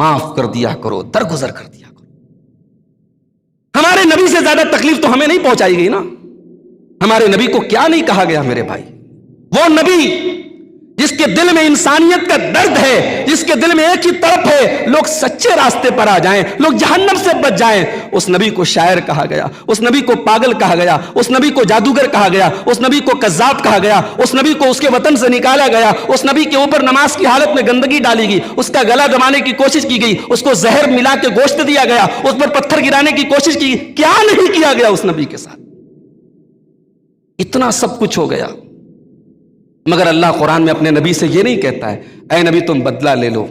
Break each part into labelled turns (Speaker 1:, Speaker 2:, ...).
Speaker 1: معاف کر دیا کرو، درگزر کر دیا کرو۔ ہمارے نبی سے زیادہ تکلیف تو ہمیں نہیں پہنچائی گئی نا۔ ہمارے نبی کو کیا نہیں کہا گیا میرے بھائی؟ وہ نبی جس کے دل میں انسانیت کا درد ہے، جس کے دل میں ایک ہی طرف ہے لوگ سچے راستے پر آ جائیں، لوگ جہنم سے بچ جائیں، اس نبی کو شاعر کہا گیا، اس نبی کو پاگل کہا گیا، اس نبی کو جادوگر کہا گیا، اس نبی کو کذاب کہا گیا، اس نبی کو اس کے وطن سے نکالا گیا، اس نبی کے اوپر نماز کی حالت میں گندگی ڈالی گئی، اس کا گلا دبانے کی کوشش کی گئی، اس کو زہر ملا کے گوشت دیا گیا، اس پر پتھر گرانے کی کوشش کی گئی۔ کیا نہیں کیا گیا اس نبی کے ساتھ؟ اتنا سب کچھ ہو گیا، مگر اللہ قرآن میں اپنے نبی سے یہ نہیں کہتا ہے اے نبی تم بدلہ لے لو،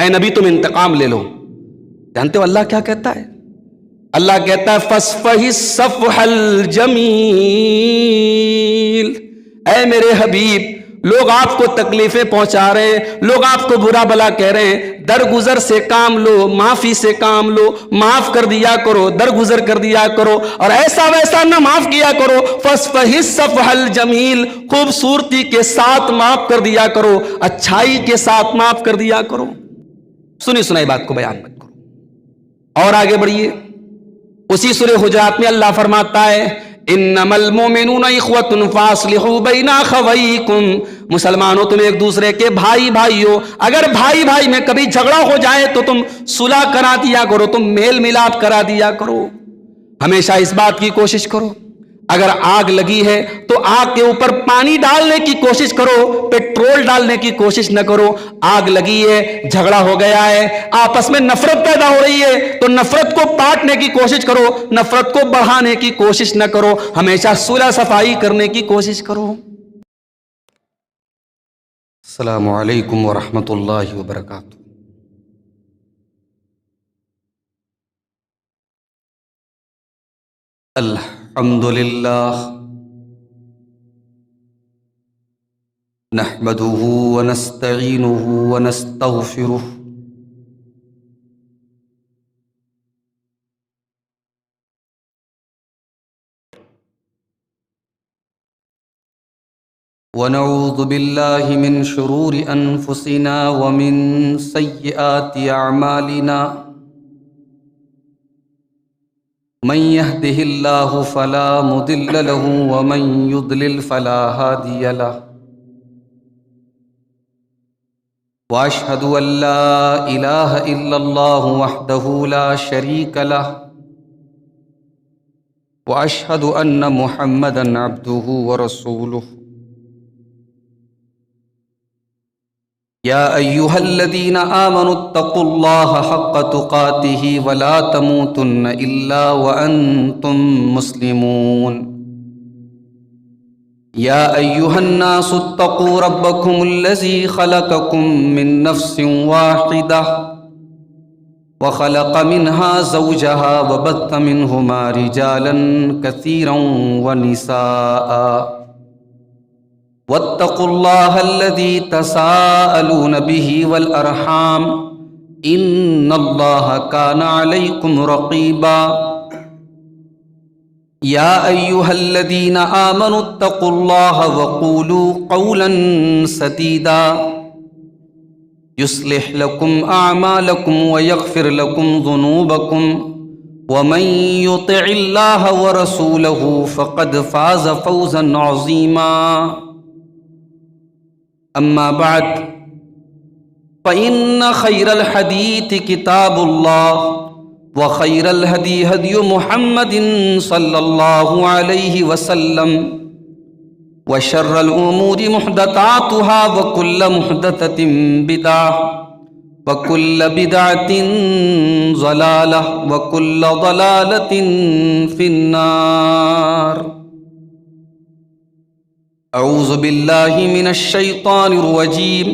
Speaker 1: اے نبی تم انتقام لے لو۔ جانتے ہو اللہ کیا کہتا ہے؟ اللہ کہتا ہے فَاصْفَحِ الصَّفْحَ الْجَمِيلَ، اے میرے حبیب، لوگ آپ کو تکلیفیں پہنچا رہے ہیں، لوگ آپ کو برا بلا کہہ رہے ہیں، درگزر سے کام لو، معافی سے کام لو، معاف کر دیا کرو، درگزر کر دیا کرو، اور ایسا ویسا نہ معاف کیا کرو۔ فَاصْفَحِ الصَّفْحَ الْجَمِيلَ، خوبصورتی کے ساتھ معاف کر دیا کرو، اچھائی کے ساتھ معاف کر دیا کرو۔ سنی سنائی بات کو بیان مت کرو۔ اور آگے بڑھیے، اسی سورہ حجرات میں اللہ فرماتا ہے انما المؤمنون اخوة فاصلحوا بین اخویکم، مسلمانوں تم ایک دوسرے کے بھائی بھائی ہو، اگر بھائی بھائی میں کبھی جھگڑا ہو جائے تو تم صلح کرا دیا کرو، تم میل ملاپ کرا دیا کرو۔ ہمیشہ اس بات کی کوشش کرو، اگر آگ لگی ہے تو آگ کے اوپر پانی ڈالنے کی کوشش کرو، پیٹرول ڈالنے کی کوشش نہ کرو۔ آگ لگی ہے، جھگڑا ہو گیا ہے، آپس میں نفرت پیدا ہو رہی ہے تو نفرت کو پاٹنے کی کوشش کرو، نفرت کو بڑھانے کی کوشش نہ کرو، ہمیشہ صلح صفائی کرنے کی کوشش کرو۔ السلام علیکم ورحمۃ اللہ وبرکاتہ۔ الحمد للہ نحمده ونستعینه ونستغفره ونعوذ باللہ من شرور انفسنا ومن سیئات اعمالنا، من يهده الله فلا مضل له ومن يضلل فلا هادي له، واشهد ان لا اله الا الله وحده لا شريك له، واشهد ان محمدا عبده ورسوله۔ يا أيها الذين آمنوا اتقوا الله حق تقاته ولا تموتن إلا وأنتم مسلمون۔ يا أيها الناس اتقوا ربكم الذي خلقكم من نفس واحدة وخلق منها زوجها وبث منهما رجالا كثيرا ونساء، واتقوا الله الذي تساءلون به والأرحام إن الله كان عليكم رقيبا۔ يا أيها الذين آمنوا اتقوا الله وقولوا قولا سديدا يصلح لكم أعمالكم ويغفر لكم ذنوبكم، ومن يطع الله ورسوله فقد فاز فوزا عظيما۔ أما بعد فإن خير الحديث كتاب الله، وخير الهدي هدي محمد صلى الله عليه وسلم، وشر الأمور محدثاتها وكل محدثة بدعة وكل بدعة ضلالة وكل ضلالة في النار۔ اعوذ باللہ من الشیطان الرجیم،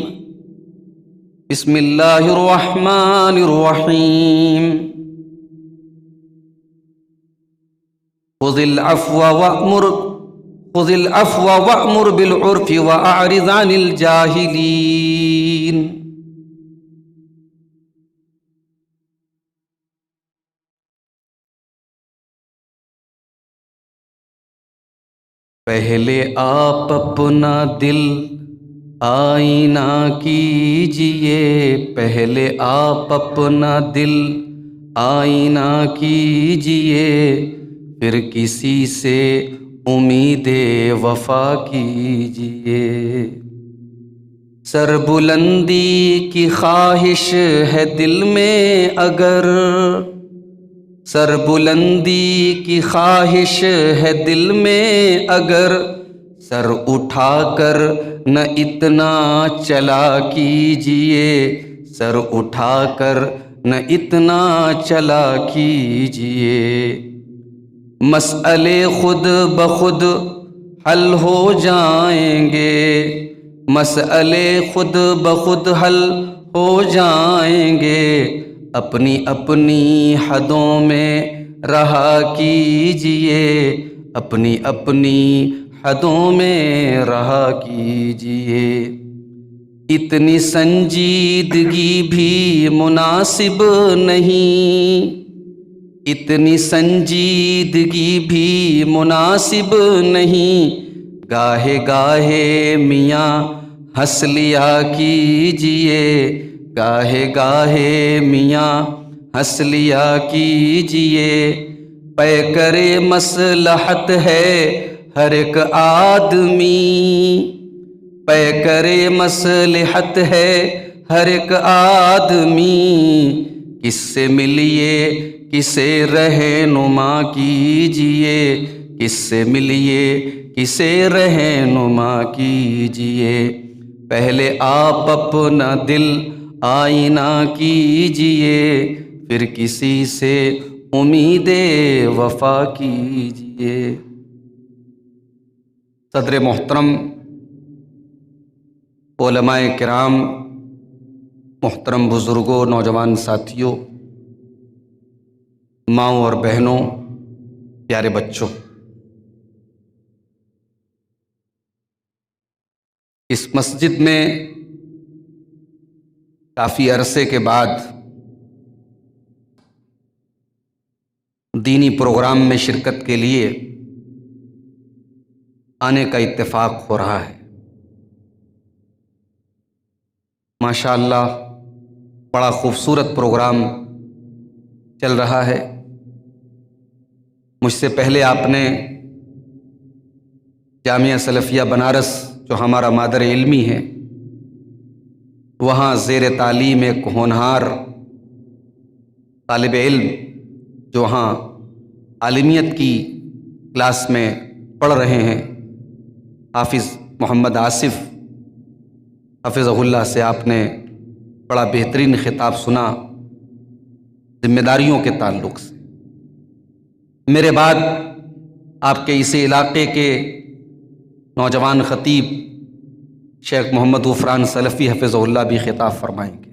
Speaker 1: بسم اللہ الرحمن الرحیم۔ خذ العفو وأمر بالعرف وأعرض عن الجاہلین۔ پہلے آپ اپنا دل آئینہ کیجئے پہلے آپ اپنا دل، آئینہ کیجئے پھر کسی سے امید وفا کیجئے۔ سر بلندی کی خواہش ہے دل میں اگر، سر بلندی کی خواہش ہے دل میں اگر، سر اٹھا کر نہ اتنا چلا کیجئے، سر اٹھا کر نہ اتنا چلا کیجئے۔ مسئلے خود بخود حل ہو جائیں گے، مسئلے خود بخود حل ہو جائیں گے، اپنی اپنی حدوں میں رہا کیجئے، اپنی اپنی حدوں میں رہا کیجئے۔ اتنی سنجیدگی بھی مناسب نہیں، اتنی سنجیدگی بھی مناسب نہیں، گاہے گاہے میاں ہنس لیا کیجئے، گاہے گاہے میاں ہنس لیا کیجئے۔ پیکر مصلحت ہے ہر ایک آدمی، پیکر مصلحت ہے ہر ایک آدمی، کس سے ملیے کسے رہنما کیجئے، کس سے ملیے کسے رہنما کیجئے۔ پہلے آپ اپنا دل آئینہ کیجئے پھر کسی سے امید وفا کیجئے۔ صدر محترم، علماء کرام، محترم بزرگوں، نوجوان ساتھیوں، ماؤں اور بہنوں، پیارے بچوں، اس مسجد میں کافی عرصے کے بعد دینی پروگرام میں شرکت کے لیے آنے کا اتفاق ہو رہا ہے۔ ماشاءاللہ بڑا خوبصورت پروگرام چل رہا ہے۔ مجھ سے پہلے آپ نے جامعہ سلفیہ بنارس جو ہمارا مادر علمی ہے، وہاں زیر تعلیم ایک ہونہار طالب علم جو وہاں عالمیت کی کلاس میں پڑھ رہے ہیں، حافظ محمد آصف حفظہ اللہ سے آپ نے بڑا بہترین خطاب سنا ذمہ داریوں کے تعلق سے۔ میرے بعد آپ کے اسی علاقے کے نوجوان خطیب شیخ محمد غفران سلفی حفظہ اللہ بھی خطاب فرمائیں گے۔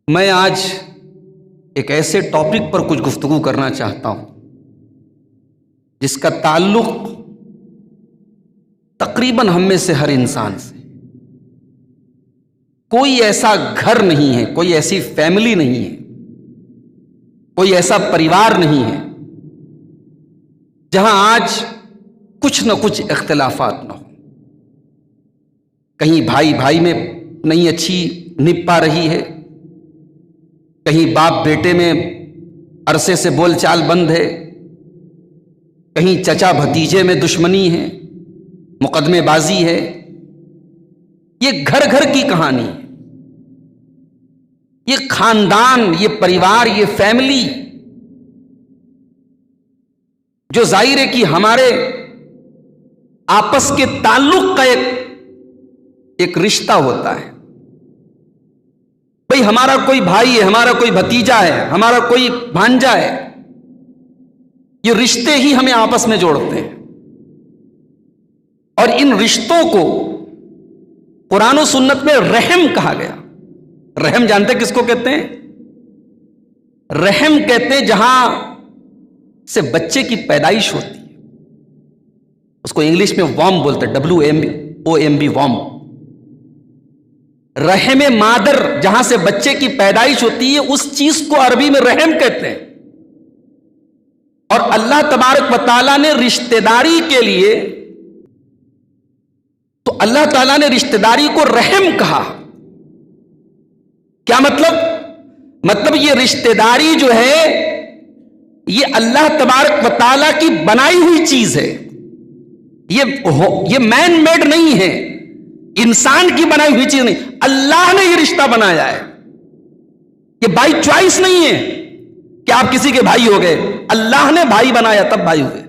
Speaker 1: میں آج ایک ایسے ٹاپک پر کچھ گفتگو کرنا چاہتا ہوں جس کا تعلق تقریباً ہم میں سے ہر انسان سے، کوئی ایسا گھر نہیں ہے، کوئی ایسی فیملی نہیں ہے، کوئی ایسا پریوار نہیں ہے جہاں آج کچھ نہ کچھ اختلافات نہ ہو۔ کہیں بھائی بھائی میں نہیں اچھی نبھ پا رہی ہے، کہیں باپ بیٹے میں عرصے سے بول چال بند ہے، کہیں چچا بھتیجے میں دشمنی ہے، مقدمے بازی ہے۔ یہ گھر گھر کی کہانی ہے، یہ خاندان، یہ پریوار، یہ فیملی جو ظاہر ہے کہ ہمارے آپس کے تعلق کا ایک رشتہ ہوتا ہے۔ بھئی ہمارا کوئی بھائی ہے، ہمارا کوئی بھتیجا ہے، ہمارا کوئی بھانجا ہے، یہ رشتے ہی ہمیں آپس میں جوڑتے ہیں۔ اور ان رشتوں کو قرآن و سنت میں رحم کہا گیا۔ رحم جانتے کس کو کہتے ہیں؟ رحم کہتے ہیں جہاں سے بچے کی پیدائش ہوتی ہے، اس کو انگلش میں وارم بولتے ہیں، WOMB وارم۔ رحم مادر جہاں سے بچے کی پیدائش ہوتی ہے، اس چیز کو عربی میں رحم کہتے ہیں۔ اور اللہ تبارک و تعالیٰ نے رشتہ داری کے لیے تو اللہ تعالیٰ نے رشتہ داری کو رحم کہا. کیا مطلب یہ رشتہ داری جو ہے یہ اللہ تبارک و تعالیٰ کی بنائی ہوئی چیز ہے. یہ مین میڈ نہیں ہے، انسان کی بنائی ہوئی چیز نہیں. اللہ نے یہ رشتہ بنایا ہے. یہ بائی چوائس نہیں ہے کہ آپ کسی کے بھائی ہو گئے. اللہ نے بھائی بنایا تب بھائی ہوئے.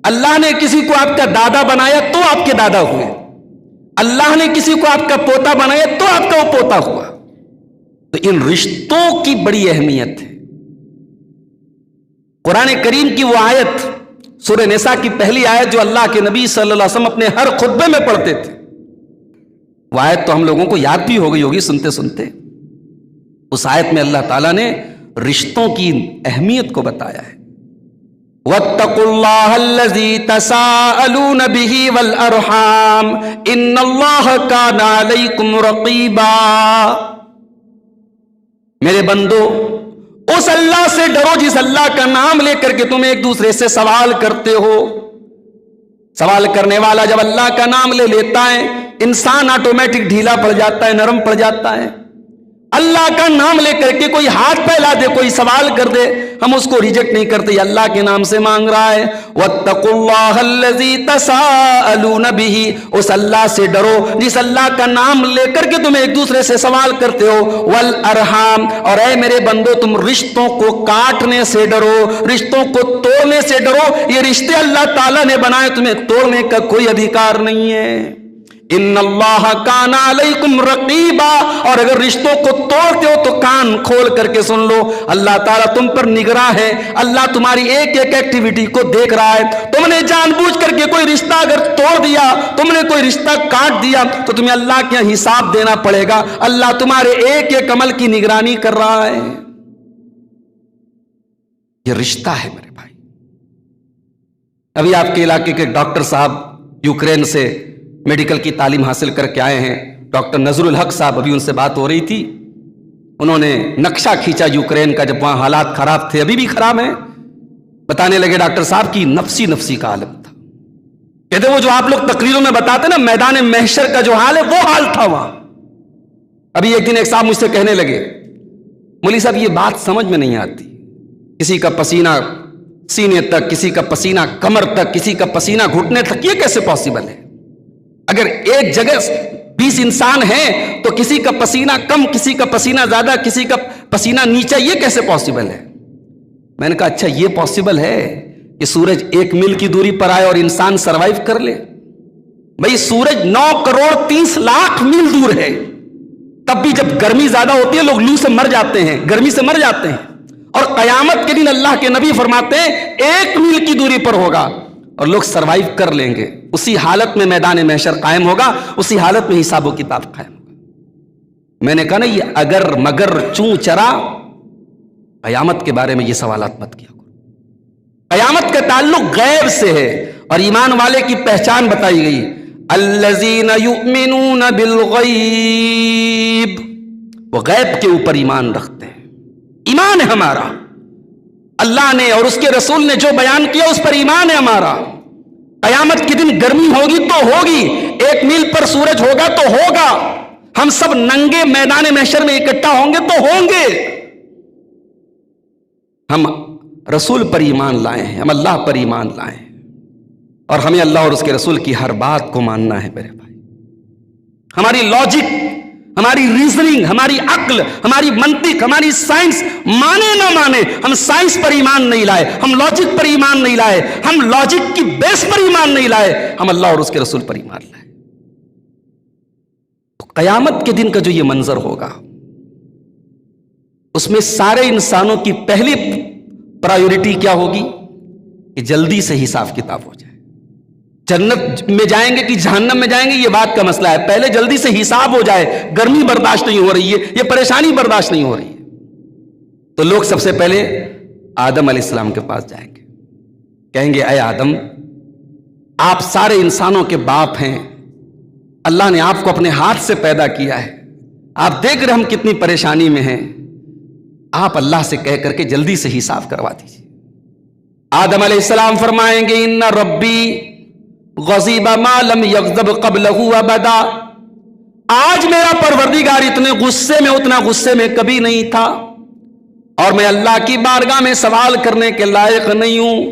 Speaker 1: اللہ نے کسی کو آپ کا دادا بنایا تو آپ کے دادا ہوئے. اللہ نے کسی کو آپ کا پوتا بنایا تو آپ کا وہ پوتا ہوا. تو ان رشتوں کی بڑی اہمیت ہے. قرآن کریم کی وہ آیت سورہ نساء کی پہلی آیت جو اللہ کے نبی صلی اللہ علیہ وسلم اپنے ہر خطبے میں پڑھتے تھے، وہ آیت تو ہم لوگوں کو یاد بھی ہو گئی ہوگی سنتے سنتے. اس آیت میں اللہ تعالیٰ نے رشتوں کی اہمیت کو بتایا ہے. وَاتَّقُوا اللَّهَ الَّذِي تَسَاءَلُونَ بِهِ وَالْأَرْحَامَ إِنَّ اللَّهَ كَانَ عَلَيْكُمْ رَقِيبًا. میرے بندو، اس اللہ سے ڈرو جس اللہ کا نام لے کر کے تم ایک دوسرے سے سوال کرتے ہو. سوال کرنے والا جب اللہ کا نام لے لیتا ہے انسان آٹومیٹک ڈھیلا پڑ جاتا ہے، نرم پڑ جاتا ہے. اللہ کا نام لے کر کے کوئی ہاتھ پھیلا دے، کوئی سوال کر دے، ہم اس کو ریجیکٹ نہیں کرتے. یہ اللہ کے نام سے مانگ رہا ہے. وَاتَّقُوا اللَّهَ الَّذِي تَسَاءَلُونَ بِهِ، اس اللہ سے ڈرو جس اللہ کا نام لے کر کے تم ایک دوسرے سے سوال کرتے ہو. وَالْأَرْحَامَ، اور اے میرے بندو تم رشتوں کو کاٹنے سے ڈرو، رشتوں کو توڑنے سے ڈرو. یہ رشتے اللہ تعالیٰ نے بنائے، تمہیں توڑنے کا کوئی ادھیکار نہیں ہے. ان اللہ کان علیکم رقیبا، اور اگر رشتوں کو توڑتے ہو تو کان کھول کر کے سن لو، اللہ تعالیٰ تم پر نگراں ہے. اللہ تمہاری ایک ایک ایکٹیویٹی کو دیکھ رہا ہے. تم نے جان بوجھ کر کے کوئی رشتہ اگر توڑ دیا، تم نے کوئی رشتہ کاٹ دیا تو تمہیں اللہ کے حساب دینا پڑے گا. اللہ تمہارے ایک ایک عمل کی نگرانی کر رہا ہے. یہ رشتہ ہے میرے بھائی. ابھی آپ کے علاقے کے ڈاکٹر صاحب یوکرین سے میڈیکل کی تعلیم حاصل کر کے آئے ہیں، ڈاکٹر نظر الحق صاحب، ابھی ان سے بات ہو رہی تھی. انہوں نے نقشہ کھینچا یوکرین کا جب وہاں حالات خراب تھے، ابھی بھی خراب ہیں. بتانے لگے ڈاکٹر صاحب کی نفسی کا عالم تھا. کہتے وہ جو آپ لوگ تقریروں میں بتاتے نا میدان محشر کا جو حال ہے وہ حال تھا وہاں. ابھی ایک دن ایک صاحب مجھ سے کہنے لگے، مولوی صاحب یہ بات سمجھ میں نہیں آتی، کسی کا پسینہ سینے تک، کسی کا پسینہ کمر تک، کسی کا پسینہ گھٹنے تک، یہ کیسے پاسبل ہے؟ اگر ایک جگہ 20 انسان ہیں تو کسی کا پسینہ کم، کسی کا پسینہ زیادہ، کسی کا پسینہ نیچا، یہ کیسے پاسبل ہے؟ میں نے کہا اچھا یہ پاسبل ہے کہ سورج 1 میل کی دوری پر آئے اور انسان سروائیو کر لے؟ بھئی سورج 9 کروڑ 30 لاکھ میل دور ہے، تب بھی جب گرمی زیادہ ہوتی ہے لوگ لو سے مر جاتے ہیں، گرمی سے مر جاتے ہیں. اور قیامت کے دن اللہ کے نبی فرماتے ہیں 1 میل کی دوری پر ہوگا اور لوگ سروائیو کر لیں گے. اسی حالت میں میدان محشر قائم ہوگا، اسی حالت میں حساب و کتاب قائم ہوگا. میں نے کہا نا یہ اگر مگر چوں چرا، قیامت کے بارے میں یہ سوالات مت کیا کرو. قیامت کا تعلق غیب سے ہے اور ایمان والے کی پہچان بتائی گئی. الذین یؤمنون بالغیب، وہ غیب کے اوپر ایمان رکھتے ہیں. ایمان ہے ہمارا، اللہ نے اور اس کے رسول نے جو بیان کیا اس پر ایمان ہے ہمارا. قیامت کے دن گرمی ہوگی تو ہوگی، 1 میل پر سورج ہوگا تو ہوگا، ہم سب ننگے میدان محشر میں اکٹھا ہوں گے تو ہوں گے. ہم رسول پر ایمان لائے ہیں، ہم اللہ پر ایمان لائے ہیں، اور ہمیں اللہ اور اس کے رسول کی ہر بات کو ماننا ہے میرے بھائی. ہماری لاجک، ہماری ریزننگ، ہماری عقل، ہماری منطق، ہماری سائنس مانے نہ مانے، ہم سائنس پر ایمان نہیں لائے، ہم لاجک پر ایمان نہیں لائے، ہم لاجک کی بیس پر ایمان نہیں لائے، ہم اللہ اور اس کے رسول پر ایمان لائے. تو قیامت کے دن کا جو یہ منظر ہوگا اس میں سارے انسانوں کی پہلی پرائیورٹی کیا ہوگی کہ جلدی سے حساب کتاب ہو جائے. جنت میں جائیں گے کہ جہنم میں جائیں گے یہ بات کا مسئلہ ہے، پہلے جلدی سے حساب ہو جائے. گرمی برداشت نہیں ہو رہی ہے، یہ پریشانی برداشت نہیں ہو رہی ہے. تو لوگ سب سے پہلے آدم علیہ السلام کے پاس جائیں گے، کہیں گے اے آدم آپ سارے انسانوں کے باپ ہیں، اللہ نے آپ کو اپنے ہاتھ سے پیدا کیا ہے، آپ دیکھ رہے ہم کتنی پریشانی میں ہیں، آپ اللہ سے کہہ کر کے جلدی سے حساب کروا دیجیے. آدم علیہ السلام فرمائیں گے ان ربی غضب ما لم یغضب قبلہ ابدا، آج میرا پروردگار اتنے غصے میں، اتنا غصے میں کبھی نہیں تھا، اور میں اللہ کی بارگاہ میں سوال کرنے کے لائق نہیں ہوں۔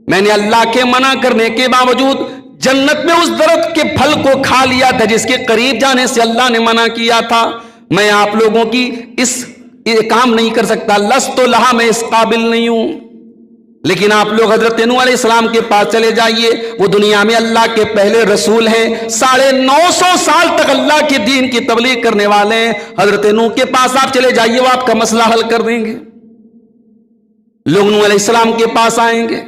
Speaker 1: میں نے اللہ کے منع کرنے کے باوجود جنت میں اس درخت کے پھل کو کھا لیا تھا جس کے قریب جانے سے اللہ نے منع کیا تھا۔ میں آپ لوگوں کی اس کام نہیں کر سکتا، لست لہا، میں اس قابل نہیں ہوں۔ لیکن آپ لوگ حضرت نوح علیہ السلام کے پاس چلے جائیے، وہ دنیا میں اللہ کے پہلے رسول ہیں، 950 سال تک اللہ کے دین کی تبلیغ کرنے والے ہیں۔ حضرت نوح کے پاس آپ چلے جائیے، وہ آپ کا مسئلہ حل کر دیں گے۔ لوگ نوح علیہ السلام کے پاس آئیں گے،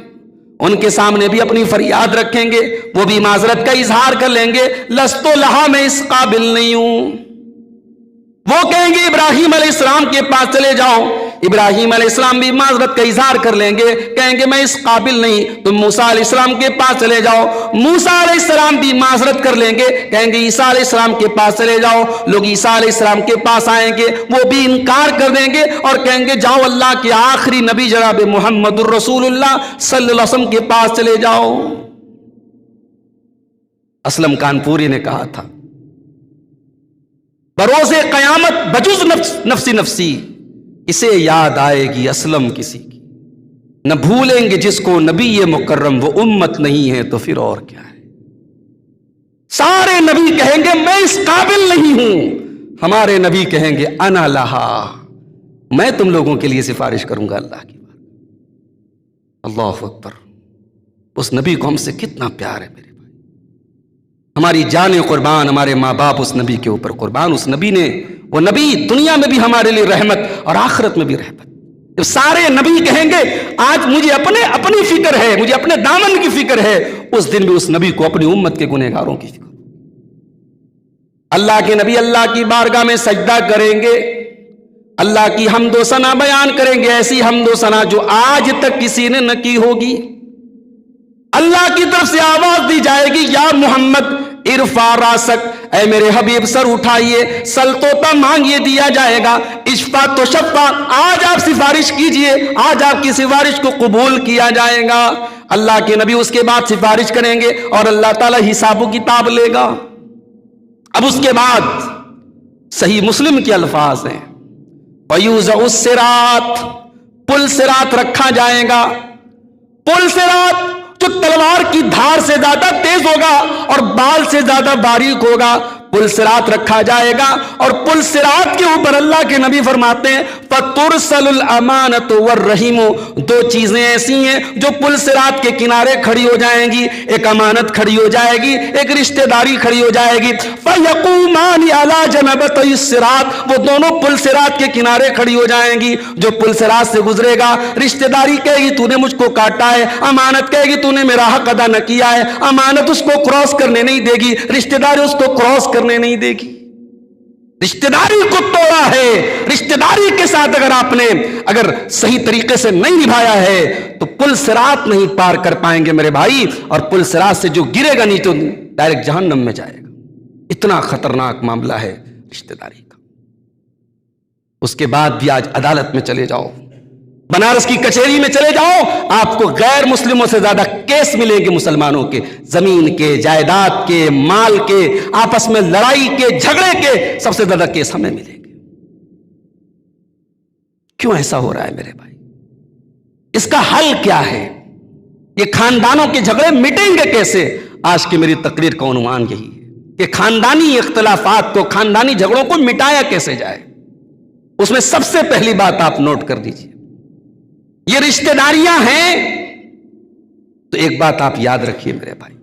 Speaker 1: ان کے سامنے بھی اپنی فریاد رکھیں گے، وہ بھی معذرت کا اظہار کر لیں گے، لست لہا، میں اس قابل نہیں ہوں۔ وہ کہیں گے ابراہیم علیہ السلام کے پاس چلے جاؤ، ابراہیم علیہ السلام بھی معذرت کا اظہار کر لیں گے، کہیں گے میں اس قابل نہیں۔ تم موسیٰ علیہ السلام کے پاس چلے جاؤ، موسیٰ علیہ السلام بھی معذرت کر لیں گے، کہیں گے عیسیٰ علیہ السلام کے پاس چلے جاؤ۔ لوگ عیسیٰ علیہ السلام کے پاس آئیں گے، وہ بھی انکار کر دیں گے اور کہیں گے جاؤ اللہ کے آخری نبی جناب محمد الرسول اللہ صلی اللہ علیہ وسلم کے پاس چلے جاؤ۔ اسلم کانپوری نے کہا تھا، بروز قیامت بجز نفسی نفسی، اسے یاد آئے گی اسلم کسی کی، نہ بھولیں گے جس کو نبی مکرم وہ امت نہیں ہے تو پھر اور کیا ہے۔ سارے نبی کہیں گے میں اس قابل نہیں ہوں، ہمارے نبی کہیں گے انا لہا، میں تم لوگوں کے لیے سفارش کروں گا اللہ کی بات۔ اللہ اکبر، اس نبی کو ہم سے کتنا پیار ہے میرے بھائی، ہماری جان قربان، ہمارے ماں باپ اس نبی کے اوپر قربان۔ اس نبی نے، وہ نبی دنیا میں بھی ہمارے لیے رحمت اور آخرت میں بھی رحمت۔ جب سارے نبی کہیں گے آج مجھے اپنی فکر ہے، مجھے اپنے دامن کی فکر ہے، اس دن بھی اس نبی کو اپنی امت کے گنہگاروں کی فکر۔ اللہ کے نبی اللہ کی بارگاہ میں سجدہ کریں گے، اللہ کی حمد و ثنا بیان کریں گے، ایسی حمد و ثنا جو آج تک کسی نے نہ کی ہوگی۔ اللہ کی طرف سے آواز دی جائے گی یا محمد ارفع راسک، اے میرے حبیب سر اٹھائیے، سل تو مانگیے دیا جائے گا، اشفا تو شفا، آج آپ سفارش کیجئے، آج آپ کی سفارش کو قبول کیا جائے گا۔ اللہ کے نبی اس کے بعد سفارش کریں گے اور اللہ تعالی حساب و کتاب لے گا۔ اب اس کے بعد صحیح مسلم کے الفاظ ہیں، وَيُوزَعُ الصِّرَاطُ، پل صراط رکھا جائے گا۔ پل صراط جو تلوار کی دھار سے زیادہ تیز ہوگا اور بال سے زیادہ باریک ہوگا، پل صراط رکھا جائے گا، اور پل صراط کے اوپر اللہ کے نبی فرماتے ہیں فَتُرْسَلُ الْأَمَانَةُ وَالرَّحِمُ، دو چیزیں ایسی ہیں جو پل صراط کے کنارے کھڑی ہو جائیں گی، ایک امانت کھڑی ہو جائے گی، ایک رشتہ داری کھڑی ہو جائے گی۔ فَيَقُومَانِ عَلَى جَنَبَتَيِ الصِّرَاطِ، وہ دونوں پل صراط کے کنارے کھڑی ہو جائیں گی۔ جو پل صراط سے گزرے گا، رشتہ داری کہے گی تو نے مجھ کو کاٹا ہے، امانت کہے گی تو نے میرا حق ادا نہ کیا ہے، امانت اس کو کراس کرنے نہیں دے گی، رشتہ داری اس کو کراس کرنے نہیں دے گی۔ رشتہ داری کو توڑا ہے، رشتہ داری کے ساتھ اگر صحیح طریقے سے نہیں نبھایا ہے تو پل صراط نہیں پار کر پائیں گے میرے بھائی، اور پل صراط سے جو گرے گا نہیں تو ڈائریکٹ جہنم میں جائے گا۔ اتنا خطرناک معاملہ ہے رشتہ داری کا۔ اس کے بعد بھی آج عدالت میں چلے جاؤ، بنارس کی کچہری میں چلے جاؤ، آپ کو غیر مسلموں سے زیادہ کیس ملیں گے مسلمانوں کے، زمین کے، جائیداد کے، مال کے، آپس میں لڑائی کے، جھگڑے کے، سب سے زیادہ کیس ہمیں ملیں گے۔ کیوں ایسا ہو رہا ہے میرے بھائی؟ اس کا حل کیا ہے؟ یہ خاندانوں کے جھگڑے مٹیں گے کیسے؟ آج کی میری تقریر کا عنوان یہی ہے کہ خاندانی اختلافات کو، خاندانی جھگڑوں کو مٹایا کیسے جائے۔ اس میں سب سے پہلی بات آپ نوٹ کر دیجئے، یہ رشتہ داریاں ہیں تو ایک بات آپ یاد رکھیے میرے بھائی،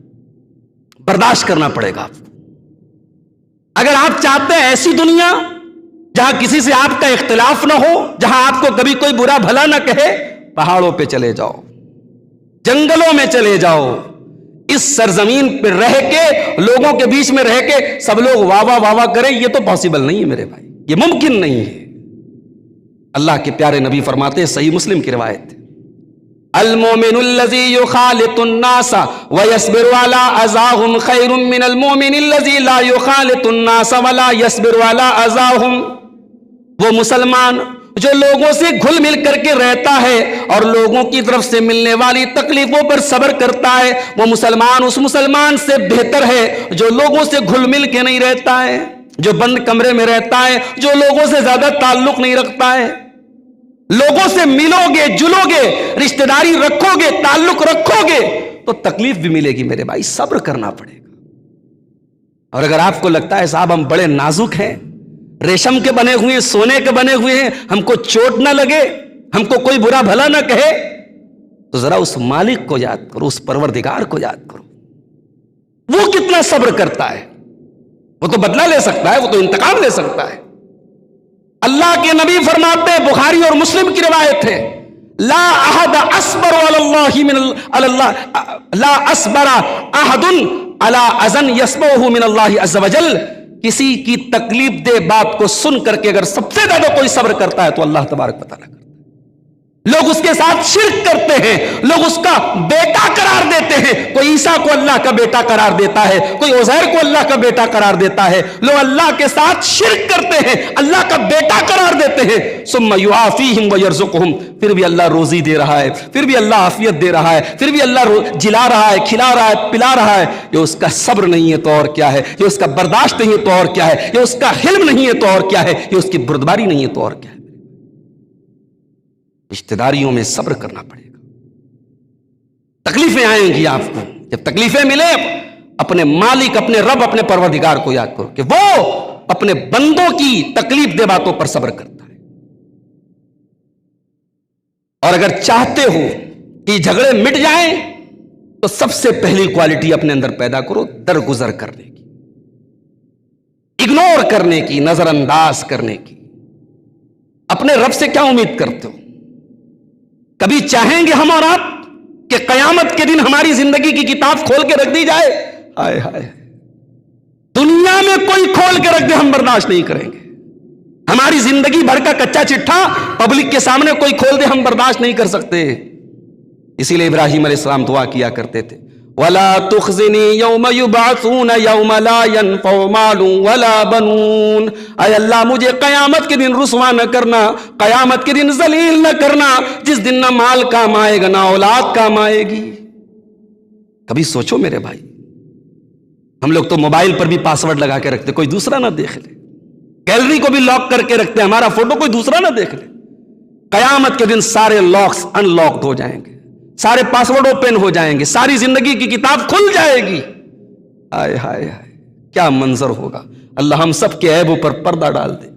Speaker 1: برداشت کرنا پڑے گا آپ کو۔ اگر آپ چاہتے ہیں ایسی دنیا جہاں کسی سے آپ کا اختلاف نہ ہو، جہاں آپ کو کبھی کوئی برا بھلا نہ کہے، پہاڑوں پہ چلے جاؤ، جنگلوں میں چلے جاؤ، اس سرزمین پہ رہ کے، لوگوں کے بیچ میں رہ کے سب لوگ واہ واہ واہ واہ کریں، یہ تو پاسبل نہیں ہے میرے بھائی، یہ ممکن نہیں ہے۔ اللہ کے پیارے نبی فرماتے ہیں، صحیح مسلم کی روایت، المومن الذی یخالط الناس ویصبر علی اذاہم خیر من المومن الذی لا یخالط الناس ولا یصبر علی اذاہم، وہ مسلمان جو لوگوں سے گھل مل کر کے رہتا ہے اور لوگوں کی طرف سے ملنے والی تکلیفوں پر صبر کرتا ہے، وہ مسلمان اس مسلمان سے بہتر ہے جو لوگوں سے گھل مل کے نہیں رہتا ہے، جو بند کمرے میں رہتا ہے، جو لوگوں سے زیادہ تعلق نہیں رکھتا ہے۔ لوگوں سے ملو گے، جلو گے، رشتہ داری رکھو گے، تعلق رکھو گے تو تکلیف بھی ملے گی میرے بھائی، صبر کرنا پڑے گا۔ اور اگر آپ کو لگتا ہے صاحب ہم بڑے نازک ہیں، ریشم کے بنے ہوئے ہیں، سونے کے بنے ہوئے ہیں، ہم کو چوٹ نہ لگے، ہم کو کوئی برا بھلا نہ کہے، تو ذرا اس مالک کو یاد کرو، اس پروردگار کو یاد کرو، وہ کتنا صبر کرتا ہے۔ وہ تو بدلہ لے سکتا ہے، وہ تو انتقام لے سکتا ہے۔ اللہ کے نبی فرماتے ہیں، بخاری اور مسلم کی روایت ہے، لا احد اصبر علی اللہ من اللہ، لا اصبر احد علی اذن یسمعہ من اللہ عز وجل، کسی کی تکلیف دہ بات کو سن کر کے اگر سب سے زیادہ کوئی صبر کرتا ہے تو اللہ تبارک و تعالیٰ کرتا ہے۔ لوگ اس کے ساتھ شرک کرتے ہیں، لوگ اس کا بیٹا قرار دیتے ہیں، کوئی عیسیٰ کو اللہ کا بیٹا قرار دیتا ہے، کوئی عزیر کو اللہ کا بیٹا قرار دیتا ہے، لوگ اللہ کے ساتھ شرک کرتے ہیں، اللہ کا بیٹا قرار دیتے ہیں، ثم یعافیہم ویرزقہم، پھر بھی اللہ روزی دے رہا ہے، پھر بھی اللہ عافیت دے رہا ہے، پھر بھی اللہ جلا رہا ہے، کھلا رہا ہے، پلا رہا ہے۔ یہ اس کا صبر نہیں ہے تو اور کیا ہے، یہ اس کا برداشت نہیں ہے تو اور کیا ہے، یہ اس کا حلم نہیں ہے تو اور کیا ہے، یہ اس کی بردباری نہیں ہے تو اور کیا ہے۔ رشتہ داریوں میں صبر کرنا پڑے گا، تکلیفیں آئیں گی آپ کو، جب تکلیفیں ملے اپنے مالک، اپنے رب، اپنے پروردگار کو یاد کرو کہ وہ اپنے بندوں کی تکلیف دہ باتوں پر صبر کرتا ہے۔ اور اگر چاہتے ہو کہ جھگڑے مٹ جائیں تو سب سے پہلی کوالٹی اپنے اندر پیدا کرو، درگزر کرنے کی، اگنور کرنے کی، نظر انداز کرنے کی۔ اپنے رب سے کیا امید کرتے ہو؟ کبھی چاہیں گے ہم اور آپ کہ قیامت کے دن ہماری زندگی کی کتاب کھول کے رکھ دی جائے؟ ہائے ہائے، دنیا میں کوئی کھول کے رکھ دے ہم برداشت نہیں کریں گے۔ ہماری زندگی بھر کا کچا چٹھا پبلک کے سامنے کوئی کھول دے ہم برداشت نہیں کر سکتے۔ اسی لیے ابراہیم علیہ السلام دعا کیا کرتے تھے، وَلَا تُخْزِنِي يَوْمَ يُبْعَثُونَ يَوْمَ لَا يَنْفَعُ مَالٌ وَلَا بَنُونَ، اے اللہ مجھے قیامت کے دن رسوا نہ کرنا، قیامت کے دن ذلیل نہ کرنا، جس دن نہ مال کام آئے گا نہ اولاد کام آئے گی۔ کبھی سوچو میرے بھائی، ہم لوگ تو موبائل پر بھی پاسورڈ لگا کے رکھتے، کوئی دوسرا نہ دیکھ لے، گیلری کو بھی لاک کر کے رکھتے، ہمارا فوٹو کوئی دوسرا نہ دیکھ لے۔ قیامت کے دن سارے لاکس ان لاکڈ ہو جائیں گے، سارے پاسورڈ اوپن ہو جائیں گے، ساری زندگی کی کتاب کھل جائے گی۔ ہائے ہائے ہائے، کیا منظر ہوگا۔ اللہ ہم سب کے عیبوں پر پردہ ڈال دے،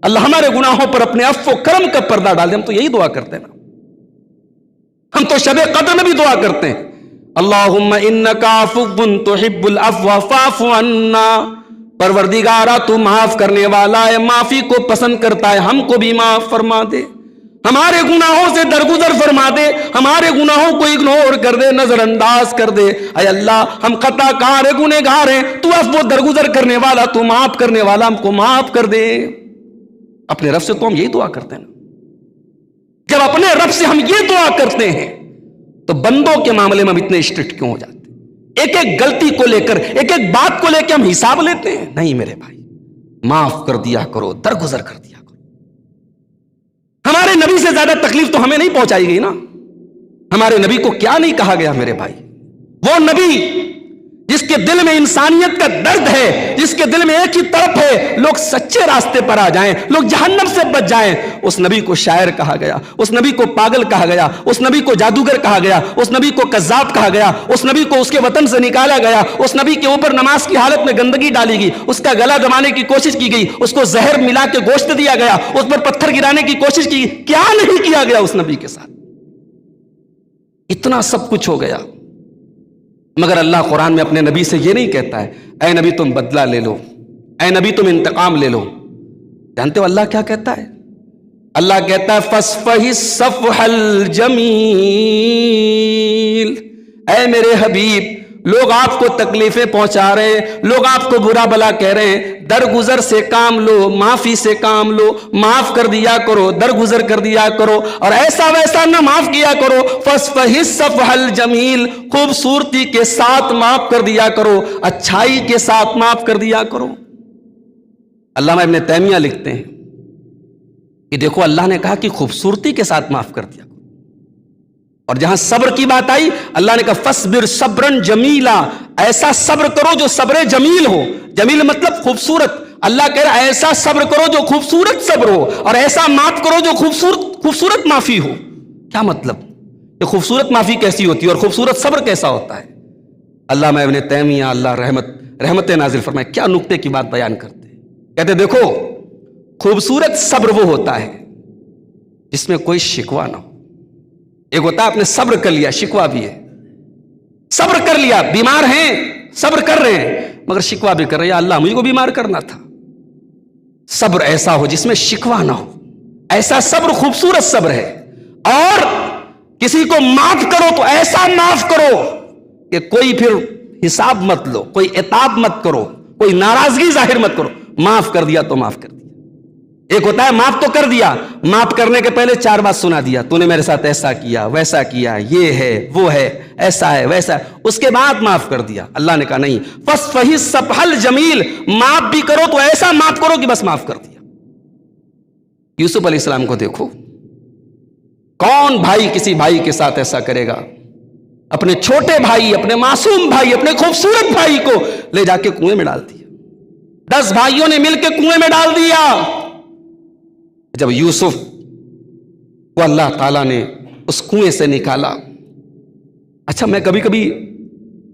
Speaker 1: اللہ ہمارے گناہوں پر اپنے عفو و کرم کا پردہ ڈال دے۔ ہم تو یہی دعا کرتے ہیں نا، ہم تو شب قدر میں بھی دعا کرتے ہیں، اللہم انکا عفو تحب العفو فاعف عنا، پروردگارا تو معاف کرنے والا ہے، معافی کو پسند کرتا ہے، ہم کو بھی معاف فرما دے، ہمارے گناہوں سے درگزر فرما دے، ہمارے گناہوں کو اگنور کر دے، نظر انداز کر دے۔ اے اللہ ہم خطا کار ہیں، گنہگار ہیں، تو عفو درگزر کرنے والا، تو معاف کرنے والا، ہم کو معاف کر دے۔ اپنے رب سے تو ہم یہی دعا کرتے ہیں نا۔ جب اپنے رب سے ہم یہ دعا کرتے ہیں تو بندوں کے معاملے میں ہم اتنے اسٹرکٹ کیوں ہو جاتے ہیں؟ ایک ایک غلطی کو لے کر، ایک ایک بات کو لے کے ہم حساب لیتے ہیں؟ نہیں میرے بھائی، معاف کر دیا کرو، درگزر کر دیا کرو۔ ہمارے نبی سے زیادہ تکلیف تو ہمیں نہیں پہنچائی گئی نا۔ ہمارے نبی کو کیا نہیں کہا گیا میرے بھائی؟ وہ نبی جس کے دل میں انسانیت کا درد ہے، جس کے دل میں ایک ہی طرف ہے لوگ سچے راستے پر آ جائیں، لوگ جہنم سے بچ جائیں، اس نبی کو شاعر کہا گیا، اس نبی کو پاگل کہا گیا، اس نبی کو جادوگر کہا گیا، اس نبی کو کذاب کہا گیا، اس نبی کو اس کے وطن سے نکالا گیا، اس نبی کے اوپر نماز کی حالت میں گندگی ڈالی گئی، اس کا گلا دبانے کی کوشش کی گئی، اس کو زہر ملا کے گوشت دیا گیا، اس پر پتھر گرانے کی کوشش کی گئی۔ کیا نہیں کیا گیا اس نبی کے ساتھ؟ اتنا سب کچھ ہو گیا، مگر اللہ قرآن میں اپنے نبی سے یہ نہیں کہتا ہے اے نبی تم بدلہ لے لو، اے نبی تم انتقام لے لو۔ جانتے ہو اللہ کیا کہتا ہے؟ اللہ کہتا ہے فَاصْفَحِ الصَّفْحَ الْجَمِيلَ، اے میرے حبیب لوگ آپ کو تکلیفیں پہنچا رہے ہیں، لوگ آپ کو برا بلا کہہ رہے ہیں، درگزر سے کام لو، معافی سے کام لو، معاف کر دیا کرو، درگزر کر دیا کرو، اور ایسا ویسا نہ معاف کیا کرو۔ فَاصْفَحِ الصَّفْحَ الْجَمِيلَ، خوبصورتی کے ساتھ معاف کر دیا کرو، اچھائی کے ساتھ معاف کر دیا کرو۔ علامہ ابن تیمیہ لکھتے ہیں کہ دیکھو اللہ نے کہا کہ خوبصورتی کے ساتھ معاف کر دیا، اور جہاں صبر کی بات آئی اللہ نے کہا فصبر صبرن جمیلا، ایسا صبر کرو جو صبر جمیل ہو، جمیل مطلب خوبصورت، اللہ کہہ رہا ایسا صبر کرو جو خوبصورت صبر ہو، اور ایسا معاف کرو جو خوبصورت معافی ہو۔ کیا مطلب؟ یہ خوبصورت معافی کیسی ہوتی ہے اور خوبصورت صبر کیسا ہوتا ہے؟ علامہ ابن تیمیہ اللہ رحمت نازل فرمائے کیا نقطے کی بات بیان کرتے ہیں، کہتے دیکھو خوبصورت صبر وہ ہوتا ہے جس میں کوئی شکوہ نہ ہو۔ ایک ہوتا ہے آپ نے صبر کر لیا، شکوہ بھی ہے، صبر کر لیا، بیمار ہیں صبر کر رہے ہیں مگر شکوہ بھی کر رہے ہیں، یا اللہ مجھے کو بیمار کرنا تھا۔ صبر ایسا ہو جس میں شکوہ نہ ہو، ایسا صبر خوبصورت صبر ہے۔ اور کسی کو معاف کرو تو ایسا معاف کرو کہ کوئی پھر حساب مت لو، کوئی عتاب مت کرو، کوئی ناراضگی ظاہر مت کرو، معاف کر دیا تو معاف کر دیا۔ ایک ہوتا ہے معاف تو کر دیا، معاف کرنے کے پہلے 4 بات سنا دیا، تو نے میرے ساتھ ایسا کیا ویسا کیا، یہ ہے وہ ہے ایسا ہے ویسا ہے، اس کے بعد معاف کر دیا۔ اللہ نے کہا نہیں، فَاصْفَحِ الصَّفْحَ الْجَمِيلَ، معاف بھی کرو تو ایسا معاف کرو کہ بس معاف کر دیا۔ یوسف علیہ السلام کو دیکھو، کون بھائی کسی بھائی کے ساتھ ایسا کرے گا؟ اپنے چھوٹے بھائی، اپنے معصوم بھائی، اپنے خوبصورت بھائی کو لے جا کے کنویں میں ڈال دیا، 10 بھائیوں نے مل کے کنویں میں ڈال دیا۔ جب یوسف کو اللہ تعالیٰ نے اس کنویں سے نکالا، اچھا میں کبھی کبھی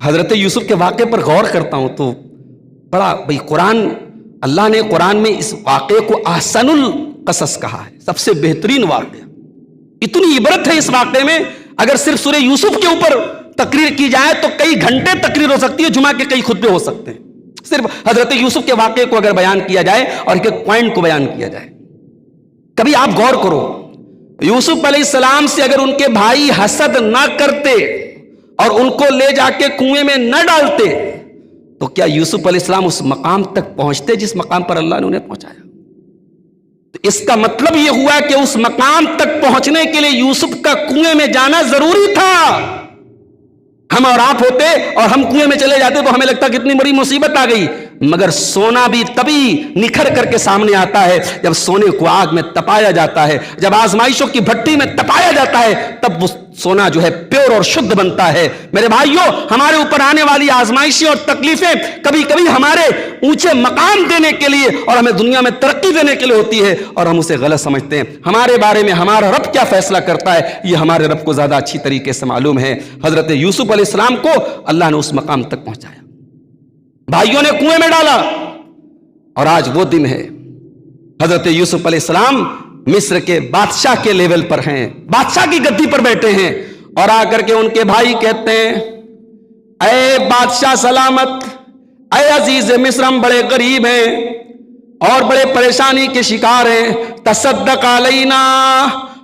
Speaker 1: حضرت یوسف کے واقعے پر غور کرتا ہوں تو بڑا قرآن، اللہ نے قرآن میں اس واقعے کو احسن القصص کہا ہے، سب سے بہترین واقعہ، اتنی عبرت ہے اس واقعے میں۔ اگر صرف سورہ یوسف کے اوپر تقریر کی جائے تو کئی گھنٹے تقریر ہو سکتی ہے، جمعہ کے کئی خطبے ہو سکتے ہیں، صرف حضرت یوسف کے واقعے کو اگر بیان کیا جائے اور ایک پوائنٹ کو بیان کیا جائے۔ کبھی آپ غور کرو، یوسف علیہ السلام سے اگر ان کے بھائی حسد نہ کرتے اور ان کو لے جا کے کنویں میں نہ ڈالتے تو کیا یوسف علیہ السلام اس مقام تک پہنچتے جس مقام پر اللہ نے انہیں پہنچایا؟ تو اس کا مطلب یہ ہوا کہ اس مقام تک پہنچنے کے لیے یوسف کا کنویں میں جانا ضروری تھا۔ ہم اور آپ ہوتے اور ہم کنویں میں چلے جاتے تو ہمیں لگتا کتنی بڑی مصیبت آ گئی، مگر سونا بھی تبھی نکھر کر کے سامنے آتا ہے جب سونے کو آگ میں تپایا جاتا ہے، جب آزمائشوں کی بھٹی میں تپایا جاتا ہے تب وہ سونا جو ہے پیور اور شدھ بنتا ہے۔ میرے بھائیوں، ہمارے اوپر آنے والی آزمائشیں اور تکلیفیں کبھی کبھی ہمارے اونچے مقام دینے کے لیے اور ہمیں دنیا میں ترقی دینے کے لیے ہوتی ہے، اور ہم اسے غلط سمجھتے ہیں۔ ہمارے بارے میں ہمارا رب کیا فیصلہ کرتا ہے یہ ہمارے رب کو زیادہ اچھی طریقے سے معلوم ہے۔ حضرت یوسف علیہ السلام کو اللہ نے اس مقام تک پہنچایا، بھائیوں نے کنویں میں ڈالا، اور آج وہ دن ہے حضرت یوسف علیہ السلام مصر کے بادشاہ کے لیول پر ہیں، بادشاہ کی گدی پر بیٹھے ہیں، اور آ کر کے ان کے بھائی کہتے ہیں اے بادشاہ سلامت، اے عزیز مصر، ہم بڑے غریب ہیں اور بڑے پریشانی کے شکار ہیں، تصدق علینا،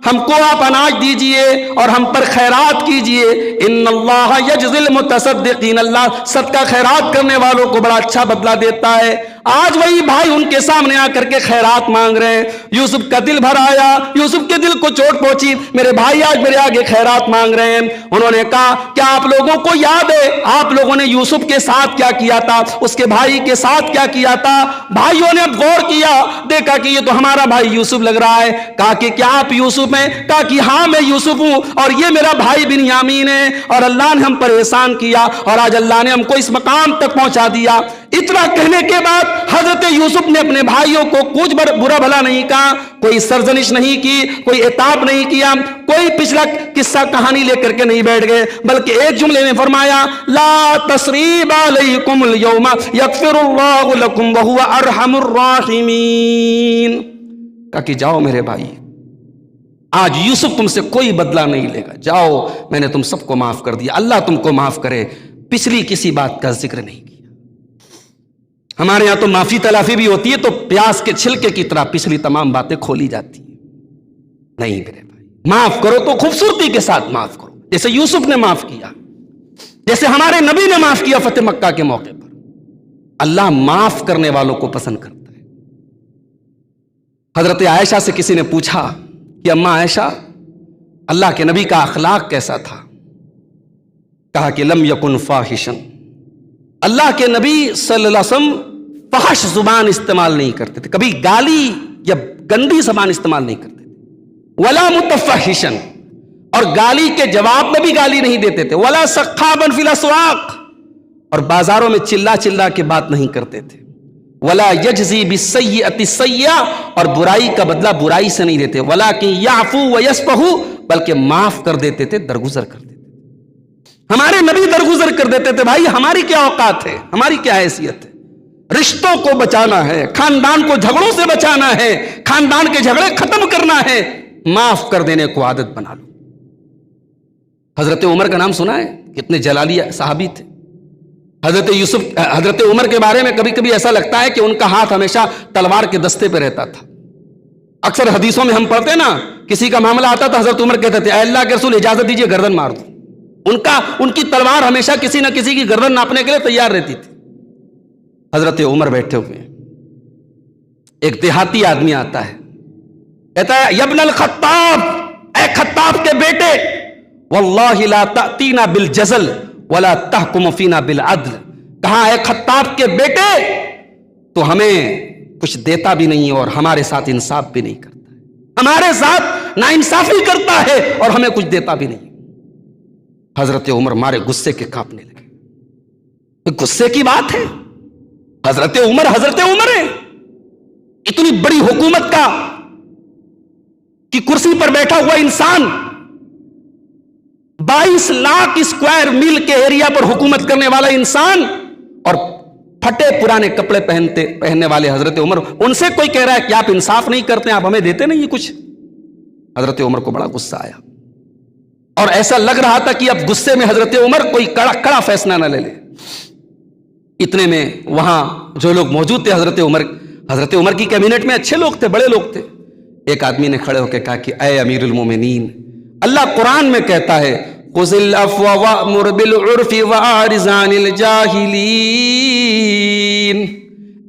Speaker 1: ہم کو آپ اناج دیجئے اور ہم پر خیرات کیجئے، ان اللہ یجزی المتصدقین، اللہ صدقہ خیرات کرنے والوں کو بڑا اچھا بدلہ دیتا ہے۔ آج وہی بھائی ان کے سامنے آ کر کے خیرات مانگ رہے ہیں۔ یوسف کا دل بھر آیا، یوسف کے دل کو چوٹ پہنچی، میرے بھائی آج میرے آگے خیرات مانگ رہے ہیں۔ انہوں نے کہا کیا آپ لوگوں کو یاد ہے آپ لوگوں نے یوسف کے ساتھ کیا کیا تھا، اس کے بھائی کے ساتھ کیا کیا تھا؟ بھائیوں نے اب غور کیا، دیکھا کہ یہ تو ہمارا بھائی یوسف لگ رہا ہے۔ کہا کہ کیا آپ یوسف ہیں؟ کہا کہ ہاں میں یوسف ہوں، اور یہ میرا بھائی بنیامین ہے، اور اللہ نے ہم پر احسان کیا اور آج اللہ نے ہم کو اس مقام تک پہنچا دیا۔ اتنا کہنے کے بعد حضرت یوسف نے اپنے بھائیوں کو کچھ برا بھلا نہیں کہا، کوئی سرزنش نہیں کی، کوئی عتاب نہیں کیا، کوئی پچھلا قصہ کہانی لے کر کے نہیں بیٹھ گئے، بلکہ ایک جملے میں فرمایا لا تثریب علیکم اليوم یغفر اللہ لکم وہو ارحم الراحمین۔ کہا کہ جاؤ میرے بھائی، آج یوسف تم سے کوئی بدلہ نہیں لے گا، جاؤ میں نے تم سب کو معاف کر دیا، اللہ تم کو معاف کرے۔ پچھلی کسی بات کا ذکر نہیں کیا۔ ہمارے یہاں تو معافی تلافی بھی ہوتی ہے تو پیاز کے چھلکے کی طرح پچھلی تمام باتیں کھولی جاتی ہیں۔ نہیں میرے بھائی، معاف کرو تو خوبصورتی کے ساتھ معاف کرو، جیسے یوسف نے معاف کیا، جیسے ہمارے نبی نے معاف کیا فتح مکہ کے موقع پر۔ اللہ معاف کرنے والوں کو پسند کرتا ہے۔ حضرت عائشہ سے کسی نے پوچھا کہ اماں عائشہ، اللہ کے نبی کا اخلاق کیسا تھا؟ کہا کہ لم یکن فاحشا، اللہ کے نبی صلی اللہ علیہ وسلم فحش زبان استعمال نہیں کرتے تھے، کبھی گالی یا گندی زبان استعمال نہیں کرتے تھے. ولا متفحشن، اور گالی کے جواب میں بھی گالی نہیں دیتے تھے. ولا سخابا فی الاسواق، اور بازاروں میں چلا چلا کے بات نہیں کرتے تھے. ولا یجزی بالسیئۃ السیئۃ، اور برائی کا بدلہ برائی سے نہیں دیتے. ولکن یعفو ویصفح، بلکہ معاف کر دیتے تھے، درگزر کر دیتے تھے. ہمارے نبی درگزر کر دیتے تھے. بھائی ہماری کیا اوقات ہے، ہماری کیا حیثیت ہے؟ رشتوں کو بچانا ہے، خاندان کو جھگڑوں سے بچانا ہے، خاندان کے جھگڑے ختم کرنا ہے، معاف کر دینے کو عادت بنا لو. حضرت عمر کا نام سنا ہے؟ کتنے جلالی صحابی تھے. حضرت عمر کے بارے میں کبھی کبھی ایسا لگتا ہے کہ ان کا ہاتھ ہمیشہ تلوار کے دستے پہ رہتا تھا. اکثر حدیثوں میں ہم پڑھتے ہیں نا، کسی کا معاملہ آتا تھا حضرت عمر کہتے تھے اے اللہ کے رسول اجازت دیجئے گردن مار دو. ان کی تلوار ہمیشہ کسی نہ کسی کی گردن ناپنے کے لیے تیار رہتی تھی. حضرت عمر بیٹھے ہوئے ہیں، ایک دیہاتی آدمی آتا ہے، کہتا ہے یبن الخطاب، اے خطاب کے بیٹے، واللہ لا تأتینا بالجزل ولا تحکم فینا بالعدل. کہا ہے خطاب کے بیٹے تو ہمیں کچھ دیتا بھی نہیں اور ہمارے ساتھ انصاف بھی نہیں کرتا ہے، ہمارے ساتھ ناانصافی کرتا ہے اور ہمیں کچھ دیتا بھی نہیں. حضرت عمر مارے غصے کے کانپنے لگے. غصے کی بات ہے، حضرت عمر ہے، اتنی بڑی حکومت کی کرسی پر بیٹھا ہوا انسان، 22 لاکھ اسکوائر میل کے ایریا پر حکومت کرنے والا انسان، اور پھٹے پرانے کپڑے پہننے والے حضرت عمر، ان سے کوئی کہہ رہا ہے کہ آپ انصاف نہیں کرتے، آپ ہمیں دیتے نہیں کچھ. حضرت عمر کو بڑا غصہ آیا اور ایسا لگ رہا تھا کہ اب غصے میں حضرت عمر کوئی کڑا فیصلہ نہ لے لے. اتنے میں وہاں جو لوگ موجود تھے حضرت عمر کی کیبنٹ میں اچھے لوگ تھے، بڑے لوگ تھے. ایک آدمی نے کھڑے ہو کے کہا کہ اے امیر المومنین، اللہ قرآن میں کہتا ہے خذ العفو وأمر بالعرف وأعرض عن الجاہلین،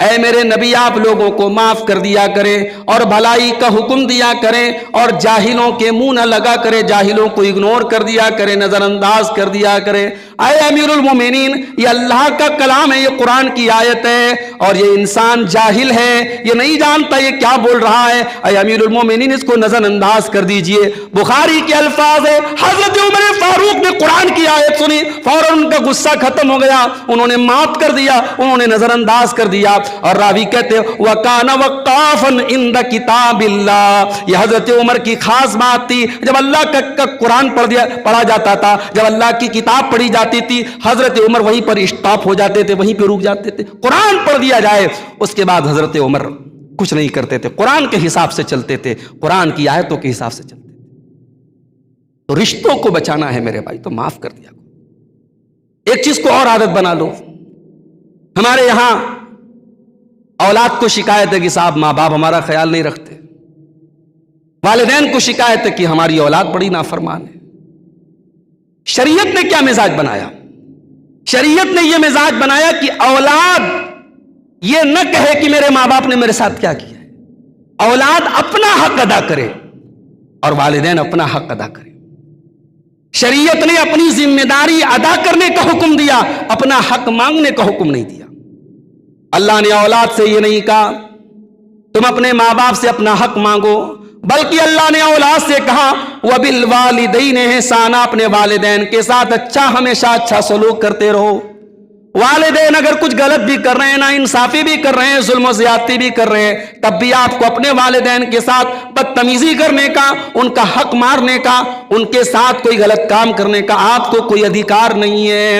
Speaker 1: اے میرے نبی آپ لوگوں کو معاف کر دیا کریں اور بھلائی کا حکم دیا کریں اور جاہلوں کے منہ نہ لگا کرے، جاہلوں کو اگنور کر دیا کرے، نظر انداز کر دیا کرے. اے امیر المومنین، یہ اللہ کا کلام ہے، یہ قرآن کی آیت ہے، اور یہ انسان جاہل ہے، یہ نہیں جانتا یہ کیا بول رہا ہے. اے امیر المومنین اس کو نظر انداز کر دیجئے. بخاری کے الفاظ ہے، حضرت عمر فاروق نے قرآن کی آیت سنی، فوراً ان کا غصہ ختم ہو گیا، انہوں نے معاف کر دیا، انہوں نے نظر انداز کر دیا. اور راوی کہتے وَكَانَ وَقَّافًا عِنْدَ كِتَابِ اللَّهِ، یہ حضرت عمر کی خاص بات تھی. جب اللہ کا قرآن پڑھا جاتا تھا، جب اللہ کی کتاب پڑھی جاتی تھی، حضرت عمر وہیں پر اسٹاپ ہو جاتے تھے، وہیں پہ رک جاتے تھے. قرآن پڑھ دیا جائے، اس کے بعد حضرت عمر کچھ نہیں کرتے تھے، قرآن کے حساب سے چلتے تھے، قرآن کی آیتوں کے حساب سے چلتے تھے. تو رشتوں کو بچانا ہے میرے بھائی تو معاف کر دیا. ایک چیز کو اور عادت بنا لو. ہمارے یہاں اولاد کو شکایت ہے کہ صاحب ماں باپ ہمارا خیال نہیں رکھتے، والدین کو شکایت ہے کہ ہماری اولاد بڑی نافرمان ہے. شریعت نے کیا مزاج بنایا؟ شریعت نے یہ مزاج بنایا کہ اولاد یہ نہ کہے کہ میرے ماں باپ نے میرے ساتھ کیا کیا ہے. اولاد اپنا حق ادا کرے اور والدین اپنا حق ادا کرے. شریعت نے اپنی ذمہ داری ادا کرنے کا حکم دیا، اپنا حق مانگنے کا حکم نہیں دیا. اللہ نے اولاد سے یہ نہیں کہا تم اپنے ماں باپ سے اپنا حق مانگو، بلکہ اللہ نے اولاد سے کہا وَبِالْوَالِدَيْنِ إِحْسَانًا، اپنے والدین کے ساتھ ہمیشہ اچھا سلوک کرتے رہو. والدین اگر کچھ غلط بھی کر رہے ہیں، ناانصافی بھی کر رہے ہیں، ظلم و زیادتی بھی کر رہے ہیں، تب بھی آپ کو اپنے والدین کے ساتھ بدتمیزی کرنے کا، ان کا حق مارنے کا، ان کے ساتھ کوئی غلط کام کرنے کا آپ کو کوئی ادھیکار نہیں ہے.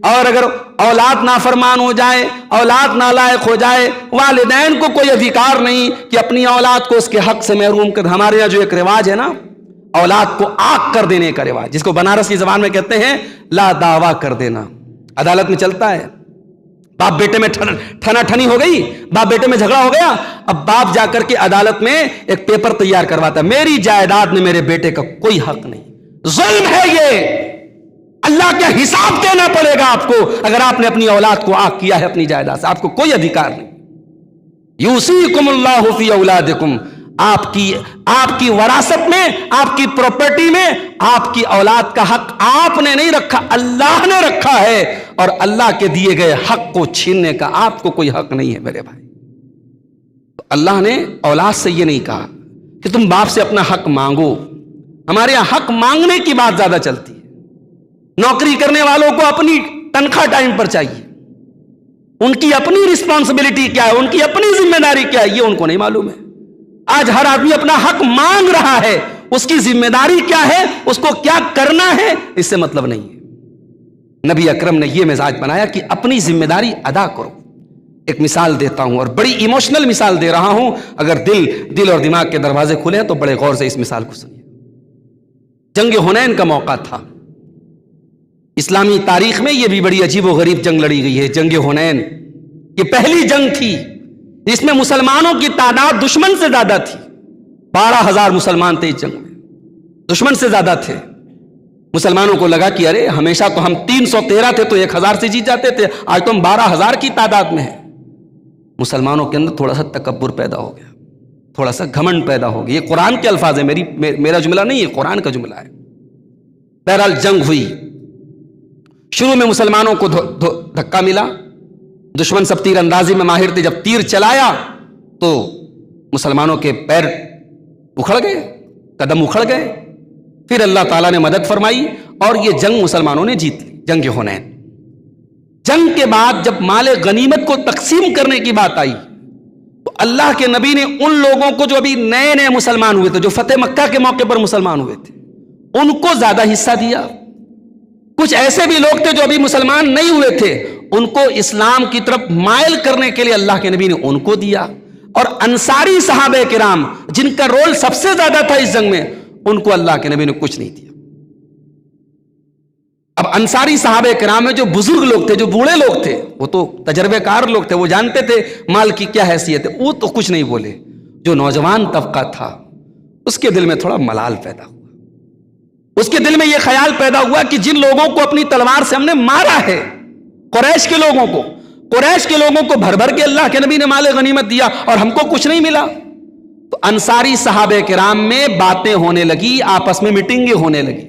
Speaker 1: اور اگر اولاد نافرمان ہو جائے، اولاد نالائق ہو جائے، والدین کو کوئی ادھیکار نہیں کہ اپنی اولاد کو اس کے حق سے محروم کر. ہمارے یہاں جو ایک رواج ہے نا، اولاد کو آگ کر دینے کا رواج، جس کو بنارس کی زبان میں کہتے ہیں لا دعویٰ کر دینا. عدالت میں چلتا ہے، باپ بیٹے میں ٹھنا ٹھنی ہو گئی، باپ بیٹے میں جھگڑا ہو گیا، اب باپ جا کر کے عدالت میں ایک پیپر تیار کرواتا ہے میری جائیداد میں میرے بیٹے کا کوئی حق نہیں. ظلم ہے یہ، اللہ کا حساب دینا پڑے گا آپ کو اگر آپ نے اپنی اولاد کو آگ کیا ہے اپنی جائیداد سے. آپ کو کوئی ادھیکار نہیں. یوصیکم اللہ فی اولادکم، آپ کی وراثت میں، آپ کی پراپرٹی میں آپ کی اولاد کا حق آپ نے نہیں رکھا، اللہ نے رکھا ہے، اور اللہ کے دیے گئے حق کو چھیننے کا آپ کو کوئی حق نہیں ہے میرے بھائی. اللہ نے اولاد سے یہ نہیں کہا کہ تم باپ سے اپنا حق مانگو. ہمارے یہاں حق مانگنے کی بات زیادہ چلتی ہے. نوکری کرنے والوں کو اپنی تنخواہ ٹائم پر چاہیے, ان کی اپنی رسپانسبلٹی کیا ہے, ان کی اپنی ذمہ داری کیا ہے, یہ ان کو نہیں معلوم ہے. آج ہر آدمی اپنا حق مانگ رہا ہے, اس کی ذمہ داری کیا ہے, اس کو کیا کرنا ہے, اس سے مطلب نہیں ہے. نبی اکرم نے یہ مزاج بنایا کہ اپنی ذمہ داری ادا کرو. ایک مثال دیتا ہوں, اور بڑی ایموشنل مثال دے رہا ہوں. اگر دل اور دماغ کے دروازے کھلے تو بڑے غور سے اس مثال کو سنیے. جنگ حنین کا موقع تھا. اسلامی تاریخ میں یہ بھی بڑی عجیب و غریب جنگ لڑی گئی ہے. جنگ حنین یہ پہلی جنگ تھی جس میں مسلمانوں کی تعداد دشمن سے زیادہ تھی. 12,000 مسلمان تھے اس جنگ میں, دشمن سے زیادہ تھے. مسلمانوں کو لگا کہ ارے ہمیشہ تو ہم 313 تھے تو 1,000 سے جیت جاتے تھے, آج تو ہم 12,000 کی تعداد میں ہیں. مسلمانوں کے اندر تھوڑا سا تکبر پیدا ہو گیا, تھوڑا سا گھمنڈ پیدا ہو گیا. یہ قرآن کے الفاظ ہیں, میرا جملہ نہیں, یہ قرآن کا جملہ ہے. بہرحال جنگ ہوئی. شروع میں مسلمانوں کو دھکا ملا, دشمن سب تیر اندازی میں ماہر تھے. جب تیر چلایا تو مسلمانوں کے پیر اکھڑ گئے, قدم اکھڑ گئے. پھر اللہ تعالیٰ نے مدد فرمائی اور یہ جنگ مسلمانوں نے جیت لی, جنگ حنین. جنگ کے بعد جب مال غنیمت کو تقسیم کرنے کی بات آئی تو اللہ کے نبی نے ان لوگوں کو جو ابھی نئے نئے مسلمان ہوئے تھے, جو فتح مکہ کے موقع پر مسلمان ہوئے تھے, ان کو زیادہ حصہ دیا. کچھ ایسے بھی لوگ تھے جو ابھی مسلمان نہیں ہوئے تھے, ان کو اسلام کی طرف مائل کرنے کے لیے اللہ کے نبی نے ان کو دیا. اور انصاری صحابہ کرام جن کا رول سب سے زیادہ تھا اس جنگ میں, ان کو اللہ کے نبی نے کچھ نہیں دیا. اب انصاری صحابہ کرام میں جو بزرگ لوگ تھے, جو بوڑھے لوگ تھے, وہ تو تجربے کار لوگ تھے, وہ جانتے تھے مال کی کیا حیثیت ہے, وہ تو کچھ نہیں بولے. جو نوجوان طبقہ تھا اس کے دل میں تھوڑا ملال پیدا ہوا. اس کے دل میں یہ خیال پیدا ہوا کہ جن لوگوں کو اپنی تلوار سے ہم نے مارا ہے, قریش کے لوگوں کو بھر بھر کے اللہ کے نبی نے مال غنیمت دیا اور ہم کو کچھ نہیں ملا. تو انصاری صحابہ کرام میں باتیں ہونے لگی, آپس میں میٹنگیں ہونے لگی.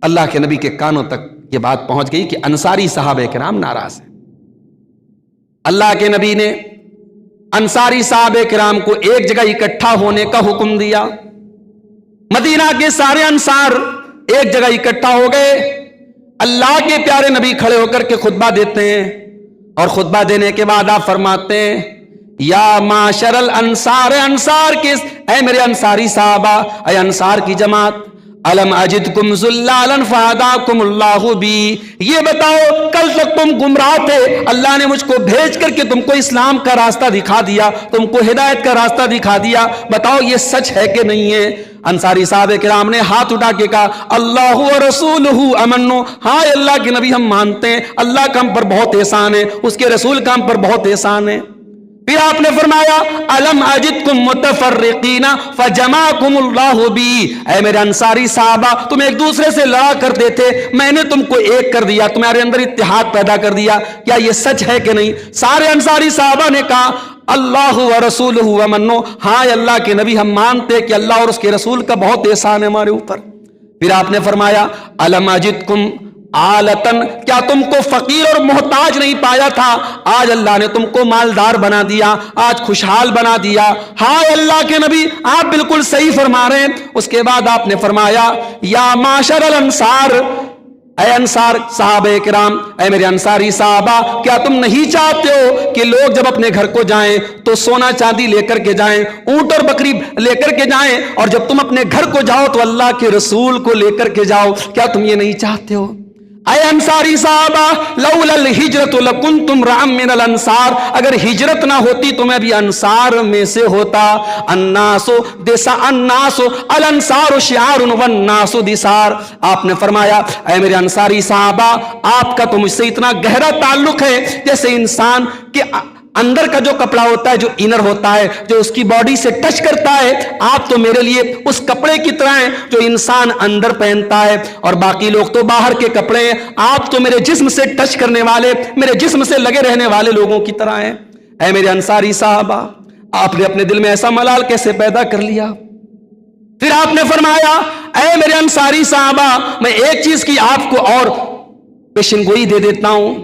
Speaker 1: اللہ کے نبی کے کانوں تک یہ بات پہنچ گئی کہ انصاری صحابہ کرام ناراض ہیں. اللہ کے نبی نے انصاری صحابہ کرام کو ایک جگہ اکٹھا ہونے کا حکم دیا. مدینہ کے سارے انصار ایک جگہ اکٹھا ہو گئے. اللہ کے پیارے نبی کھڑے ہو کر کے خطبہ دیتے ہیں, اور خطبہ دینے کے بعد آپ فرماتے ہیں, یا معاشر الانصار, انصار کے اے میرے انصاری صحابہ, اے انصار کی جماعت, الم اجدکم ذلالا فہداکم اللہ بی, یہ بتاؤ کل تک تم گمراہ تھے, اللہ نے مجھ کو بھیج کر کے تم کو اسلام کا راستہ دکھا دیا, تم کو ہدایت کا راستہ دکھا دیا, بتاؤ یہ سچ ہے کہ نہیں ہے؟ انصاری صحابہ کرام نے ہاتھ اٹھا کے کہا, اللہ و رسولہ امنو, ہاں اللہ کے نبی ہم مانتے ہیں, اللہ کا ہم پر بہت احسان ہے, اس کے رسول کا ہم پر بہت احسان ہے. پھر آپ نے فرمایا, الم اجدکم متفرقین فجمعکم اللہ بی, اے میرے انصاری صحابہ تم ایک دوسرے سے لڑا کرتے تھے, میں نے تم کو ایک کر دیا, تمہارے اندر اتحاد پیدا کر دیا, کیا یہ سچ ہے کہ نہیں؟ سارے انصاری صحابہ نے کہا, اللہ و رسولہ ومنو, ہاں اللہ کے نبی ہم مانتے کہ اللہ اور اس کے رسول کا بہت احسان ہے ہمارے اوپر. پھر آپ نے فرمایا, الم اجدکم آلتن, کیا تم کو فقیر اور محتاج نہیں پایا تھا, آج اللہ نے تم کو مالدار بنا دیا, آج خوشحال بنا دیا. ہاں اللہ کے نبی آپ بالکل صحیح فرما رہے ہیں. اس کے بعد آپ نے فرمایا, یا معاشر الانصار, اے انصار صحابہ کرام, اے میرے انصاری صحابہ, کیا تم نہیں چاہتے ہو کہ لوگ جب اپنے گھر کو جائیں تو سونا چاندی لے کر کے جائیں, اونٹ اور بکری لے کر کے جائیں, اور جب تم اپنے گھر کو جاؤ تو اللہ کے رسول کو لے کر کے جاؤ, کیا تم یہ نہیں چاہتے ہو؟ اے انصاری صحابہ, لولا الہجرت لکنتم امرأ من الانصار, اگر ہجرت نہ ہوتی تو میں بھی انصار میں سے ہوتا. الناس الانصار شعار والناس دثار, آپ نے فرمایا اے میرے انصاری صحابہ, آپ کا تو مجھ سے اتنا گہرا تعلق ہے جیسے انسان کے اندر کا جو کپڑا ہوتا ہے, جو انر ہوتا ہے, جو اس کی باڈی سے ٹچ کرتا ہے, آپ تو میرے لیے اس کپڑے کی طرح ہیں جو انسان اندر پہنتا ہے, اور باقی لوگ تو باہر کے کپڑے ہیں, آپ تو میرے جسم سے ٹچ کرنے والے, میرے جسم سے لگے رہنے والے لوگوں کی طرح ہیں. اے میرے انصاری صحابہ, آپ نے اپنے دل میں ایسا ملال کیسے پیدا کر لیا؟ پھر آپ نے فرمایا, اے میرے انصاری صحابہ, میں ایک چیز کی آپ کو اور پیشن گوئی دے دیتا ہوں,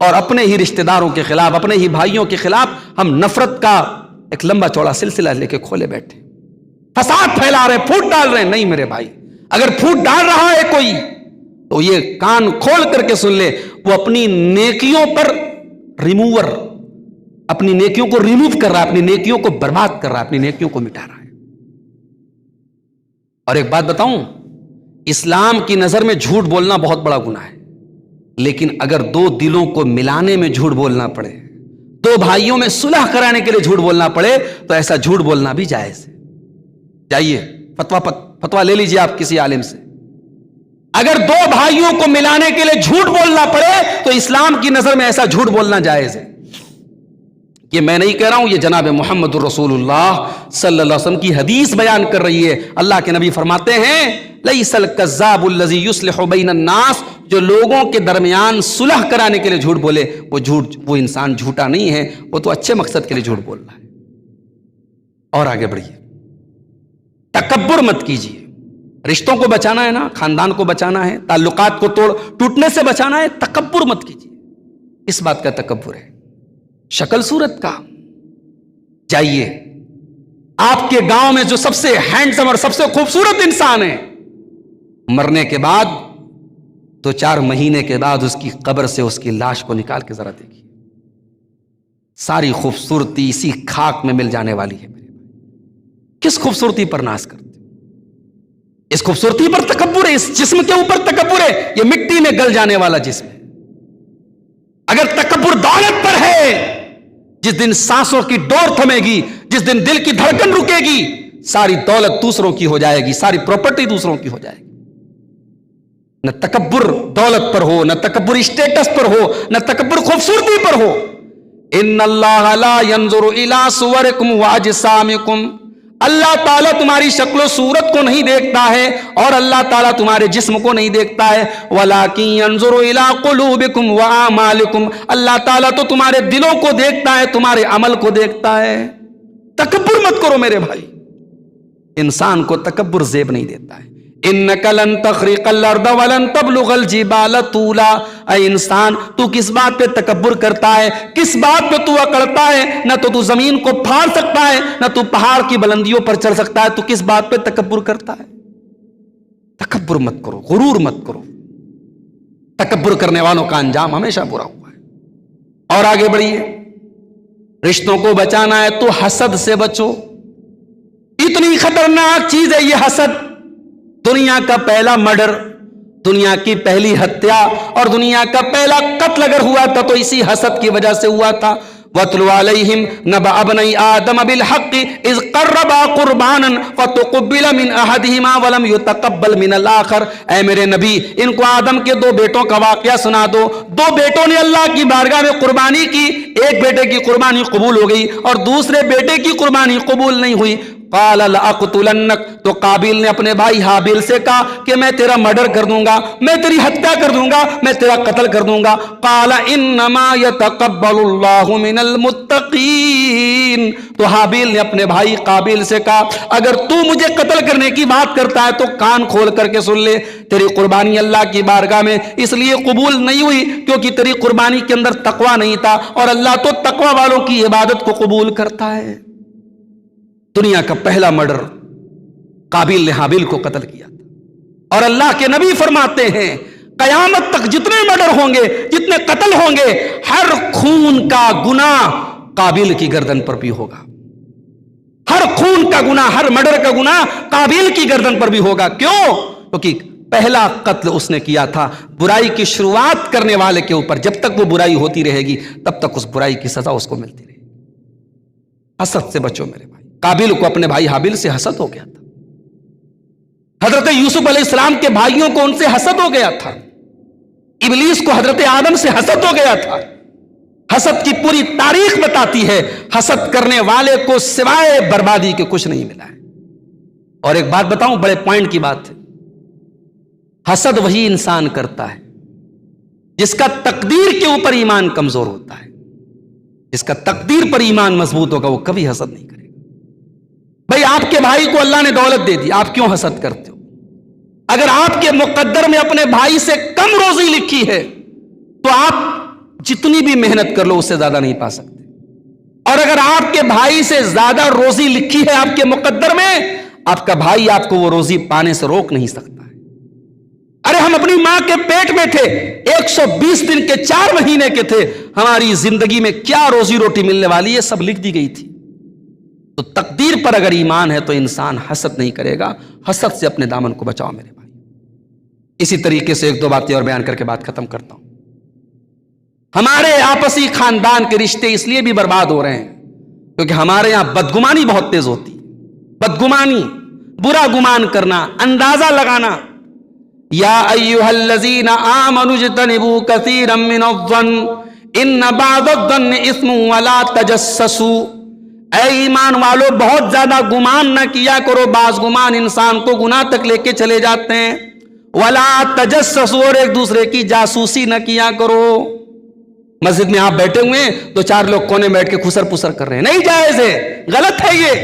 Speaker 1: اور اپنے ہی رشتہ داروں کے خلاف، اپنے ہی بھائیوں کے خلاف ہم نفرت کا ایک لمبا چوڑا سلسلہ لے کے کھولے بیٹھے، فساد پھیلا رہے، پھوٹ ڈال رہے ہیں۔ نہیں میرے بھائی، اگر پھوٹ ڈال رہا ہے کوئی تو یہ کان کھول کر کے سن لے، وہ اپنی نیکیوں پر ریموور، اپنی نیکیوں کو ریموو کر رہا ہے، اپنی نیکیوں کو برباد کر رہا ہے، اپنی نیکیوں کو مٹا رہا ہے۔ اور ایک بات بتاؤں، اسلام کی نظر میں جھوٹ بولنا بہت بڑا گناہ ہے، لیکن اگر دو دلوں کو ملانے میں جھوٹ بولنا پڑے، دو بھائیوں میں صلح کرانے کے لیے جھوٹ بولنا پڑے، تو ایسا جھوٹ بولنا بھی جائز ہے۔ جائیے فتویٰ لے لیجیے آپ کسی عالم سے، اگر دو بھائیوں کو ملانے کے لیے جھوٹ بولنا پڑے تو اسلام کی نظر میں ایسا جھوٹ بولنا جائز ہے۔ یہ میں نہیں کہہ رہا ہوں، یہ جناب محمد الرسول اللہ صلی اللہ علیہ وسلم کی حدیث بیان کر رہی ہے۔ اللہ کے نبی فرماتے ہیں لیس الکذاب الذی یصلح بین الناس، جو لوگوں کے درمیان صلح کرانے کے لیے جھوٹ بولے وہ انسان جھوٹا نہیں ہے، وہ تو اچھے مقصد کے لیے جھوٹ بول رہا ہے۔ اور آگے بڑھیے، تکبر مت کیجیے، رشتوں کو بچانا ہے نا، خاندان کو بچانا ہے، تعلقات کو ٹوٹنے سے بچانا ہے، تکبر مت کیجیے۔ اس بات کا تکبر ہے، شکل صورت کا۔ جائیے آپ کے گاؤں میں جو سب سے ہینڈسم اور سب سے خوبصورت انسان ہے، مرنے کے بعد 2-4 مہینے کے بعد اس کی قبر سے اس کی لاش کو نکال کے ذرا دیکھیے، ساری خوبصورتی اسی خاک میں مل جانے والی ہے۔ کس خوبصورتی پر ناز کرتے؟ اس خوبصورتی پر تکبر ہے، اس جسم کے اوپر تکبر ہے، یہ مٹی میں گل جانے والا جسم ہے۔ اگر تکبر دولت پر ہے، جس دن سانسوں کی ڈور تھمے گی، جس دن دل کی دھڑکن رکے گی، ساری دولت دوسروں کی ہو جائے گی، ساری پراپرٹی دوسروں کی ہو جائے گی۔ نہ تکبر دولت پر ہو، نہ تکبر اسٹیٹس پر ہو، نہ تکبر خوبصورتی پر ہو۔ ان اللہ لا ينظر الى صورکم واجسامکم، اللہ تعالیٰ تمہاری شکل و صورت کو نہیں دیکھتا ہے، اور اللہ تعالیٰ تمہارے جسم کو نہیں دیکھتا ہے، وَلَٰكِن يَنظُرُ إِلَىٰ قُلُوبِكُمْ وَأَعْمَالِكُمْ، اللہ تعالیٰ تو تمہارے دلوں کو دیکھتا ہے، تمہارے عمل کو دیکھتا ہے۔ تکبر مت کرو میرے بھائی، انسان کو تکبر زیب نہیں دیتا ہے۔ إِنَّكَ لَن تَخْرِقَ الْأَرْضَ وَلَن تَبْلُغَ الْجِبَالَ طُولًا، اے انسان تو کس بات پہ تکبر کرتا ہے، کس بات پہ تو اکڑتا ہے؟ نہ تو زمین کو پھاڑ سکتا ہے، نہ تو پہاڑ کی بلندیوں پر چڑھ سکتا ہے، تو کس بات پہ تکبر کرتا ہے؟ تکبر مت کرو، غرور مت کرو، تکبر کرنے والوں کا انجام ہمیشہ برا ہوا ہے۔ اور آگے بڑھیے، رشتوں کو بچانا ہے تو حسد سے بچو، اتنی خطرناک چیز ہے یہ حسد۔ دنیا کا پہلا مرڈر، دنیا کی پہلی ہتیا اور دنیا کا پہلا قتل اگر ہوا تھا تو اسی حسد کی وجہ سے ہوا تھا۔ وَاتْلُ عَلَيْهِمْ نَبَأَ ابْنَيْ آدَمَ بِالْحَقِّ إِذْ قَرَّبَا قُرْبَانًا فَتُقُبِّلَ مِنْ أَحَدِهِمَا وَلَمْ يُتَقَبَّلْ مِنَ الْآخَرِ، اے میرے نبی ان کو آدم کے 2 بیٹوں کا واقعہ سنا دو۔ 2 بیٹوں نے اللہ کی بارگاہ میں قربانی کی، ایک بیٹے کی قربانی قبول ہو گئی اور دوسرے بیٹے کی قربانی قبول نہیں ہوئی۔ قال لأقتلنک، تو قابیل نے اپنے بھائی حابیل سے کہا کہ میں تیرا مرڈر کر دوں گا، میں تیری ہتیا کر دوں گا، میں تیرا قتل کر دوں گا۔ قال انما يتقبل اللہ من المتقین، تو حابیل نے اپنے بھائی قابیل سے کہا اگر تو مجھے قتل کرنے کی بات کرتا ہے تو کان کھول کر کے سن لے، تیری قربانی اللہ کی بارگاہ میں اس لیے قبول نہیں ہوئی کیونکہ تیری قربانی کے اندر تقوی نہیں تھا، اور اللہ تو تقوی والوں کی عبادت کو قبول کرتا ہے۔ دنیا کا پہلا مرڈر قابیل نے حابیل کو قتل کیا تھا، اور اللہ کے نبی فرماتے ہیں قیامت تک جتنے مرڈر ہوں گے، جتنے قتل ہوں گے، ہر خون کا گناہ قابیل کی گردن پر بھی ہوگا، ہر خون کا گناہ، ہر مرڈر کا گناہ قابیل کی گردن پر بھی ہوگا۔ کیوں؟ کیونکہ پہلا قتل اس نے کیا تھا برائی کی شروعات کرنے والے کے اوپر، جب تک وہ برائی ہوتی رہے گی تب تک اس برائی کی سزا اس کو ملتی رہے گی۔ حسد سے بچو میرے بھائی۔ قابیل کو اپنے بھائی حابیل سے حسد ہو گیا تھا، حضرت یوسف علیہ السلام کے بھائیوں کو ان سے حسد ہو گیا تھا، ابلیس کو حضرت آدم سے حسد ہو گیا تھا۔ حسد کی پوری تاریخ بتاتی ہے حسد کرنے والے کو سوائے بربادی کے کچھ نہیں ملا ہے۔ اور ایک بات بتاؤں، بڑے پوائنٹ کی بات ہے، حسد وہی انسان کرتا ہے جس کا تقدیر کے اوپر ایمان کمزور ہوتا ہے۔ جس کا تقدیر پر ایمان مضبوط ہوگا وہ کبھی حسد نہیں کرے گا۔ بھئی آپ کے بھائی کو اللہ نے دولت دے دی، آپ کیوں حسد کرتے ہو؟ اگر آپ کے مقدر میں اپنے بھائی سے کم روزی لکھی ہے تو آپ جتنی بھی محنت کر لو اس سے زیادہ نہیں پا سکتے. اور اگر آپ کے بھائی سے زیادہ روزی لکھی ہے آپ کے مقدر میں، آپ کا بھائی آپ کو وہ روزی پانے سے روک نہیں سکتا ہے. ارے ہم اپنی ماں کے پیٹ میں تھے، 120 دن کے 4 مہینے کے تھے، ہماری زندگی میں کیا روزی روٹی ملنے والی ہے سب لکھ دی گئی تھی. تو تقدیر پر اگر ایمان ہے تو انسان حسد نہیں کرے گا. حسد سے اپنے دامن کو بچاؤ میرے بھائی. اسی طریقے سے 1-2 باتیں اور بیان کر کے بات ختم کرتا ہوں. ہمارے آپسی خاندان کے رشتے اس لیے بھی برباد ہو رہے ہیں کیونکہ ہمارے یہاں بدگمانی بہت تیز ہوتی ہے. بدگمانی، برا گمان کرنا، اندازہ لگانا. یا ایھا الذین آمنوا اجتنبوا کثیرا من الظن ان بعض الظن اثم ولا تجسسوا. اے ایمان والو، بہت زیادہ گمان نہ کیا کرو، بعض گمان انسان کو گناہ تک لے کے چلے جاتے ہیں. ولا تجسسوا، اور ایک دوسرے کی جاسوسی نہ کیا کرو. مسجد میں آپ بیٹھے ہوئے ہیں تو 4 لوگ کونے بیٹھ کے خسر پسر کر رہے ہیں، نہیں جائز ہے، غلط ہے یہ.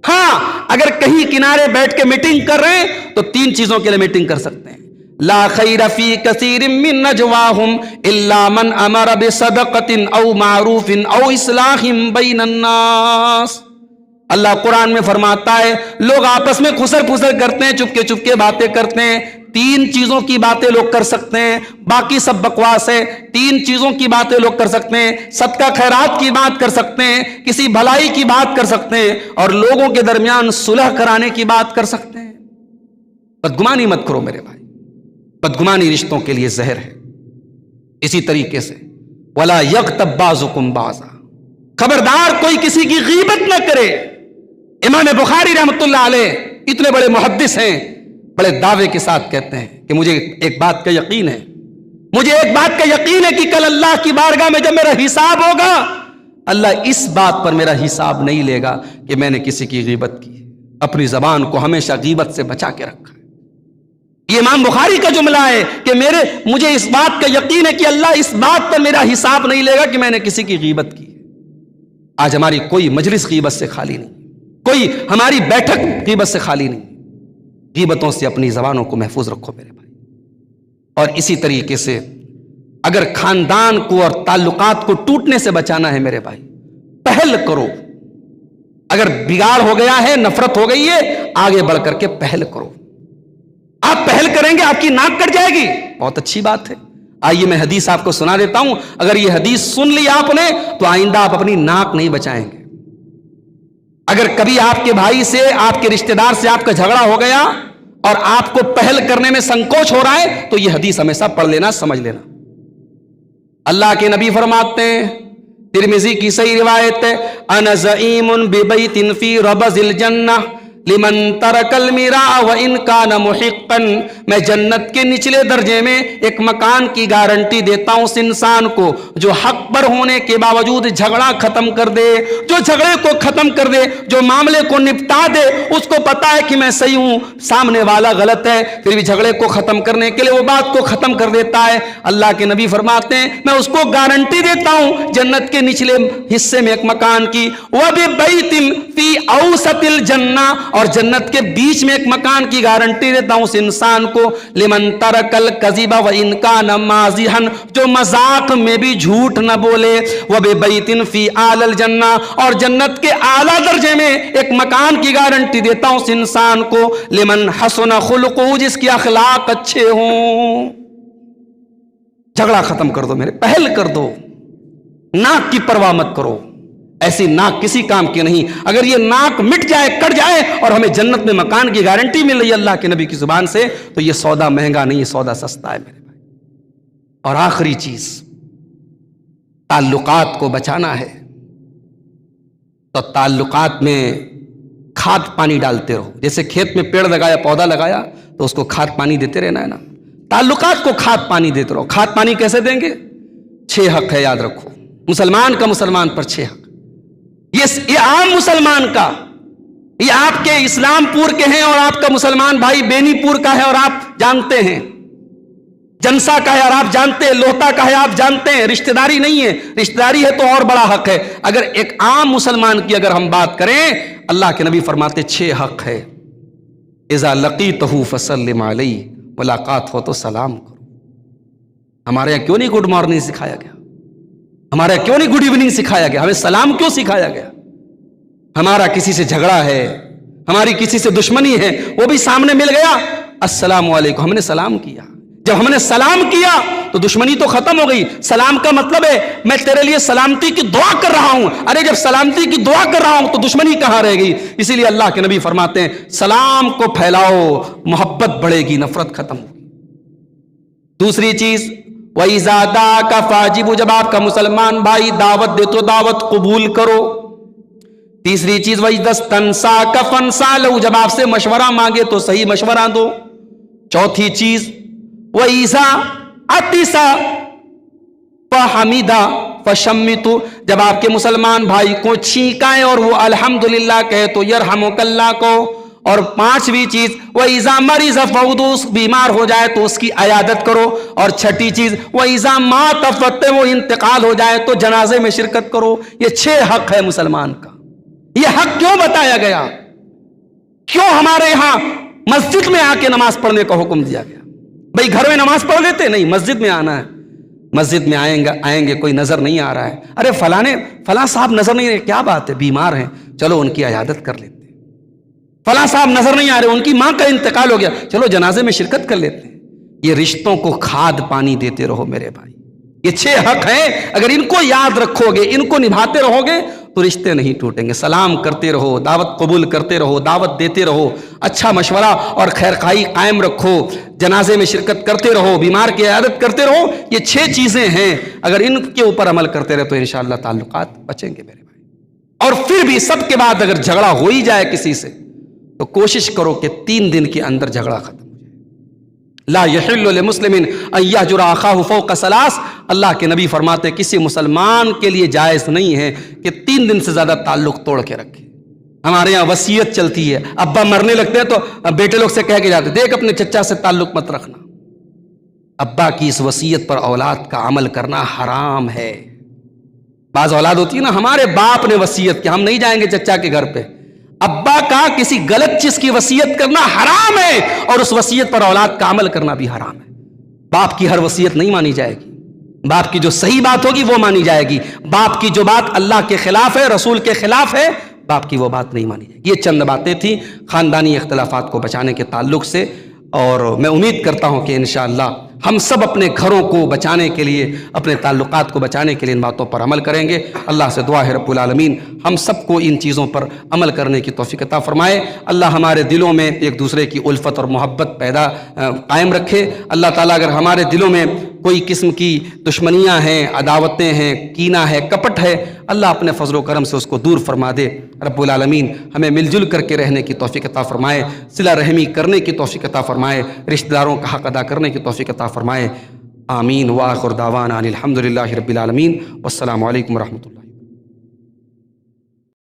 Speaker 1: ہاں اگر کہیں کنارے بیٹھ کے میٹنگ کر رہے ہیں تو 3 چیزوں کے لیے میٹنگ کر سکتے ہیں. لا خیر فی کثیر من نجواہم الا من امر بصدقۃ او معروف او اصلاح بین الناس. اللہ قرآن میں فرماتا ہے لوگ آپس میں خسر پسر کرتے ہیں، چپکے چپکے باتیں کرتے ہیں. 3 چیزوں کی باتیں لوگ کر سکتے ہیں، باقی سب بکواس ہے. 3 چیزوں کی باتیں لوگ کر سکتے ہیں، صدقہ خیرات کی بات کر سکتے ہیں، کسی بھلائی کی بات کر سکتے ہیں، اور لوگوں کے درمیان صلح کرانے کی بات کر سکتے ہیں. بدگمانی مت کرو میرے بھائی، بدگمانی رشتوں کے لیے زہر ہے. اسی طریقے سے ولا یغتب بعضکم بعضا، خبردار کوئی کسی کی غیبت نہ کرے. امام بخاری رحمۃ اللہ علیہ اتنے بڑے محدث ہیں، بڑے دعوے کے ساتھ کہتے ہیں کہ مجھے ایک بات کا یقین ہے، مجھے ایک بات کا یقین ہے کہ کل اللہ کی بارگاہ میں جب میرا حساب ہوگا، اللہ اس بات پر میرا حساب نہیں لے گا کہ میں نے کسی کی غیبت کی. اپنی زبان کو ہمیشہ غیبت سے بچا کے رکھا ہے. یہ امام بخاری کا جملہ ہے کہ مجھے اس بات کا یقین ہے کہ اللہ اس بات پر میرا حساب نہیں لے گا کہ میں نے کسی کی غیبت کی. آج ہماری کوئی مجلس غیبت سے خالی نہیں، کوئی ہماری بیٹھک غیبت سے خالی نہیں. غیبتوں سے اپنی زبانوں کو محفوظ رکھو میرے بھائی. اور اسی طریقے سے اگر خاندان کو اور تعلقات کو ٹوٹنے سے بچانا ہے میرے بھائی، پہل کرو. اگر بگاڑ ہو گیا ہے، نفرت ہو گئی ہے، آگے بڑھ کر کے پہل کرو. آپ پہل کریں گے آپ کی ناک کٹ جائے گی، بہت اچھی بات ہے. آئیے میں حدیث آپ کو سنا دیتا ہوں. اگر یہ حدیث سن لی آپ نے تو آئندہ آپ اپنی ناک نہیں بچائیں گے. اگر کبھی آپ کے بھائی سے، آپ کے رشتہ دار سے آپ کا جھگڑا ہو گیا اور آپ کو پہل کرنے میں سنکوچ ہو رہا ہے تو یہ حدیث ہمیشہ پڑھ لینا، سمجھ لینا. اللہ کے نبی فرماتے ہیں، ترمذی کی صحیح روایت ہے، انا زعیم ببیت فی ربض الجنہ لمن ترک المیراء وان کان محقا. میں جنت کے نچلے درجے میں ایک مکان کی گارنٹی دیتا ہوں اس انسان کو جو حق پر ہونے کے باوجود جھگڑا ختم کر دے، جو جھگڑے کو ختم کر دے، جو معاملے کو نپٹا دے. اس کو پتا ہے کہ میں صحیح ہوں، سامنے والا غلط ہے، پھر بھی جھگڑے کو ختم کرنے کے لیے وہ بات کو ختم کر دیتا ہے. اللہ کے نبی فرماتے ہیں میں اس کو گارنٹی دیتا ہوں جنت کے نچلے حصے میں ایک مکان کی، وَبِبَيْتٍ فِي أَوْسَطِ الْجَنَّةِ، اور جنت کے بیچ میں ایک مکان کی گارنٹی دیتا ہوں اس انسان کو، لمن ترک الکذب وان کان مازحا، جو مذاق میں بھی جھوٹ نہ بولے. وببیت فی اعلی الجنہ، اور جنت کے اعلیٰ درجے میں ایک مکان کی گارنٹی دیتا ہوں اس انسان کو، لمن حسن خلقہ، جس کے اخلاق اچھے ہوں. جھگڑا ختم کر دو میرے، پہل کر دو، ناک کی پرواہ مت کرو. ایسی ناک کسی کام کی نہیں. اگر یہ ناک مٹ جائے، کٹ جائے، اور ہمیں جنت میں مکان کی گارنٹی مل رہی ہے اللہ کے نبی کی زبان سے، تو یہ سودا مہنگا نہیں، یہ سودا سستا ہے میرے بھائی. اور آخری چیز، تعلقات کو بچانا ہے تو تعلقات میں کھاد پانی ڈالتے رہو. جیسے کھیت میں پیڑ لگایا، پودا لگایا تو اس کو کھاد پانی دیتے رہنا ہے نا. تعلقات کو کھاد پانی دیتے رہو. کھاد پانی کیسے دیں گے؟ 6 حق ہے، یاد رکھو. مسلمان کا مسلمان پر 6 حق. یہ عام مسلمان کا، یہ آپ کے اسلام پور کے ہیں اور آپ کا مسلمان بھائی بینی پور کا ہے اور آپ جانتے ہیں، جنسا کا ہے اور آپ جانتے ہیں، لوہتا کا ہے آپ جانتے ہیں. رشتہ داری نہیں ہے، رشتہ داری ہے تو اور بڑا حق ہے. اگر ایک عام مسلمان کی اگر ہم بات کریں، اللہ کے نبی فرماتے 6 حق ہے. اذا لقیتہ فسلم علیہ، ملاقات ہو تو سلام کرو. ہمارے یہاں کیوں نہیں گڈ مارننگ سکھایا گیا؟ ہمارا کیوں نہیں گڈ ایوننگ سکھایا گیا؟ ہمیں سلام کیوں سکھایا گیا؟ ہمارا کسی سے جھگڑا ہے، ہماری کسی سے دشمنی ہے، وہ بھی سامنے مل گیا، السلام علیکم، ہم نے سلام کیا۔ جب ہم نے سلام کیا تو دشمنی تو ختم ہو گئی۔ سلام کا مطلب ہے میں تیرے لیے سلامتی کی دعا کر رہا ہوں۔ ارے جب سلامتی کی دعا کر رہا ہوں تو دشمنی کہاں رہ گئی؟ اسی لیے اللہ کے نبی فرماتے ہیں سلام کو پھیلاؤ، محبت بڑھے گی، نفرت ختم ہوگی۔ دوسری چیز وَإِذَا دَعَاكَ فَأَجِبْهُ، جب آپ کا مسلمان بھائی دعوت دے تو دعوت قبول کرو۔ تیسری چیز وَإِذَا اسْتَنْصَاكَ فَانْصَحْ لَهُ، جب آپ سے مشورہ مانگے تو صحیح مشورہ دو۔ چوتھی چیز وَإِذَا عَطِسَ فَحَمِدَ فَشَمِّتُ، جب آپ کے مسلمان بھائی کو چھینکائیں اور وہ الحمدللہ کہے تو یرحمک اللہ کو۔ اور پانچویں چیز وَإِذَا مَرِضَ فَعُودُ، بیمار ہو جائے تو اس کی عیادت کرو۔ اور چھٹی چیز وَإِذَا مَاتَ فَاتَّبِعُ، وہ انتقال ہو جائے تو جنازے میں شرکت کرو۔ یہ 6 حق ہے مسلمان کا۔ یہ حق کیوں بتایا گیا؟ کیوں ہمارے یہاں مسجد میں آ کے نماز پڑھنے کا حکم دیا گیا؟ بھئی گھر میں نماز پڑھ لیتے نہیں، مسجد میں آنا ہے۔ مسجد میں آئیں گے کوئی نظر نہیں آ رہا ہے، ارے فلاں صاحب نظر نہیں رہے، کیا بات ہے، بیمار ہیں، چلو ان کی عیادت کر لیتے ہیں۔ فلاں صاحب نظر نہیں آ رہے، ان کی ماں کا انتقال ہو گیا، چلو جنازے میں شرکت کر لیتے ہیں۔ یہ رشتوں کو کھاد پانی دیتے رہو میرے بھائی، یہ 6 حق ہیں، اگر ان کو یاد رکھو گے، ان کو نبھاتے رہو گے تو رشتے نہیں ٹوٹیں گے۔ سلام کرتے رہو، دعوت قبول کرتے رہو، دعوت دیتے رہو، اچھا مشورہ اور خیرخواہی قائم رکھو، جنازے میں شرکت کرتے رہو، بیمار کی عیادت کرتے رہو۔ یہ 6 چیزیں ہیں، اگر ان کے اوپر عمل کرتے رہے تو انشاءاللہ تعلقات بچیں گے میرے بھائی۔ اور پھر بھی سب کے بعد اگر جھگڑا ہو ہی جائے کسی سے تو کوشش کرو کہ 3 دن کے اندر جھگڑا ختم ہو جائے۔ لا یحل لمسلم ان یہجر اخاہ فوق 3، اللہ کے نبی فرماتے کسی مسلمان کے لیے جائز نہیں ہے کہ 3 دن سے زیادہ تعلق توڑ کے رکھے۔ ہمارے یہاں وصیت چلتی ہے، ابا مرنے لگتے ہیں تو بیٹے لوگ سے کہہ کے جاتے دیکھ اپنے چچا سے تعلق مت رکھنا۔ ابا کی اس وصیت پر اولاد کا عمل کرنا حرام ہے۔ بعض اولاد ہوتی ہے نا، ہمارے باپ نے وصیت کی، ہم نہیں جائیں گے چچا کے گھر پہ۔ ابا کا کسی غلط چیز کی وصیت کرنا حرام ہے، اور اس وصیت پر اولاد کا عمل کرنا بھی حرام ہے۔ باپ کی ہر وصیت نہیں مانی جائے گی، باپ کی جو صحیح بات ہوگی وہ مانی جائے گی، باپ کی جو بات اللہ کے خلاف ہے، رسول کے خلاف ہے، باپ کی وہ بات نہیں مانی جائے گی۔ یہ چند باتیں تھیں خاندانی اختلافات کو بچانے کے تعلق سے، اور میں امید کرتا ہوں کہ انشاءاللہ ہم سب اپنے گھروں کو بچانے کے لیے، اپنے تعلقات کو بچانے کے لیے ان باتوں پر عمل کریں گے۔ اللہ سے دعا ہے رب العالمین ہم سب کو ان چیزوں پر عمل کرنے کی توفیق عطا فرمائے۔ اللہ ہمارے دلوں میں ایک دوسرے کی الفت اور محبت قائم رکھے۔ اللہ تعالیٰ اگر ہمارے دلوں میں کوئی قسم کی دشمنیاں ہیں، عداوتیں ہیں، کینہ ہے، کپٹ ہے، اللہ اپنے فضل و کرم سے اس کو دور فرما دے۔ رب العالمین ہمیں مل جل کر کے رہنے کی توفیق عطا فرمائے، صلہ رحمی کرنے کی توفیق عطا فرمائے، رشتہ داروں کا حق ادا کرنے کی توفیق عطا فرمائے۔ آمین وآخر دعوانا ان الحمدللہ رب العالمین، والسلام علیکم ورحمۃ اللہ۔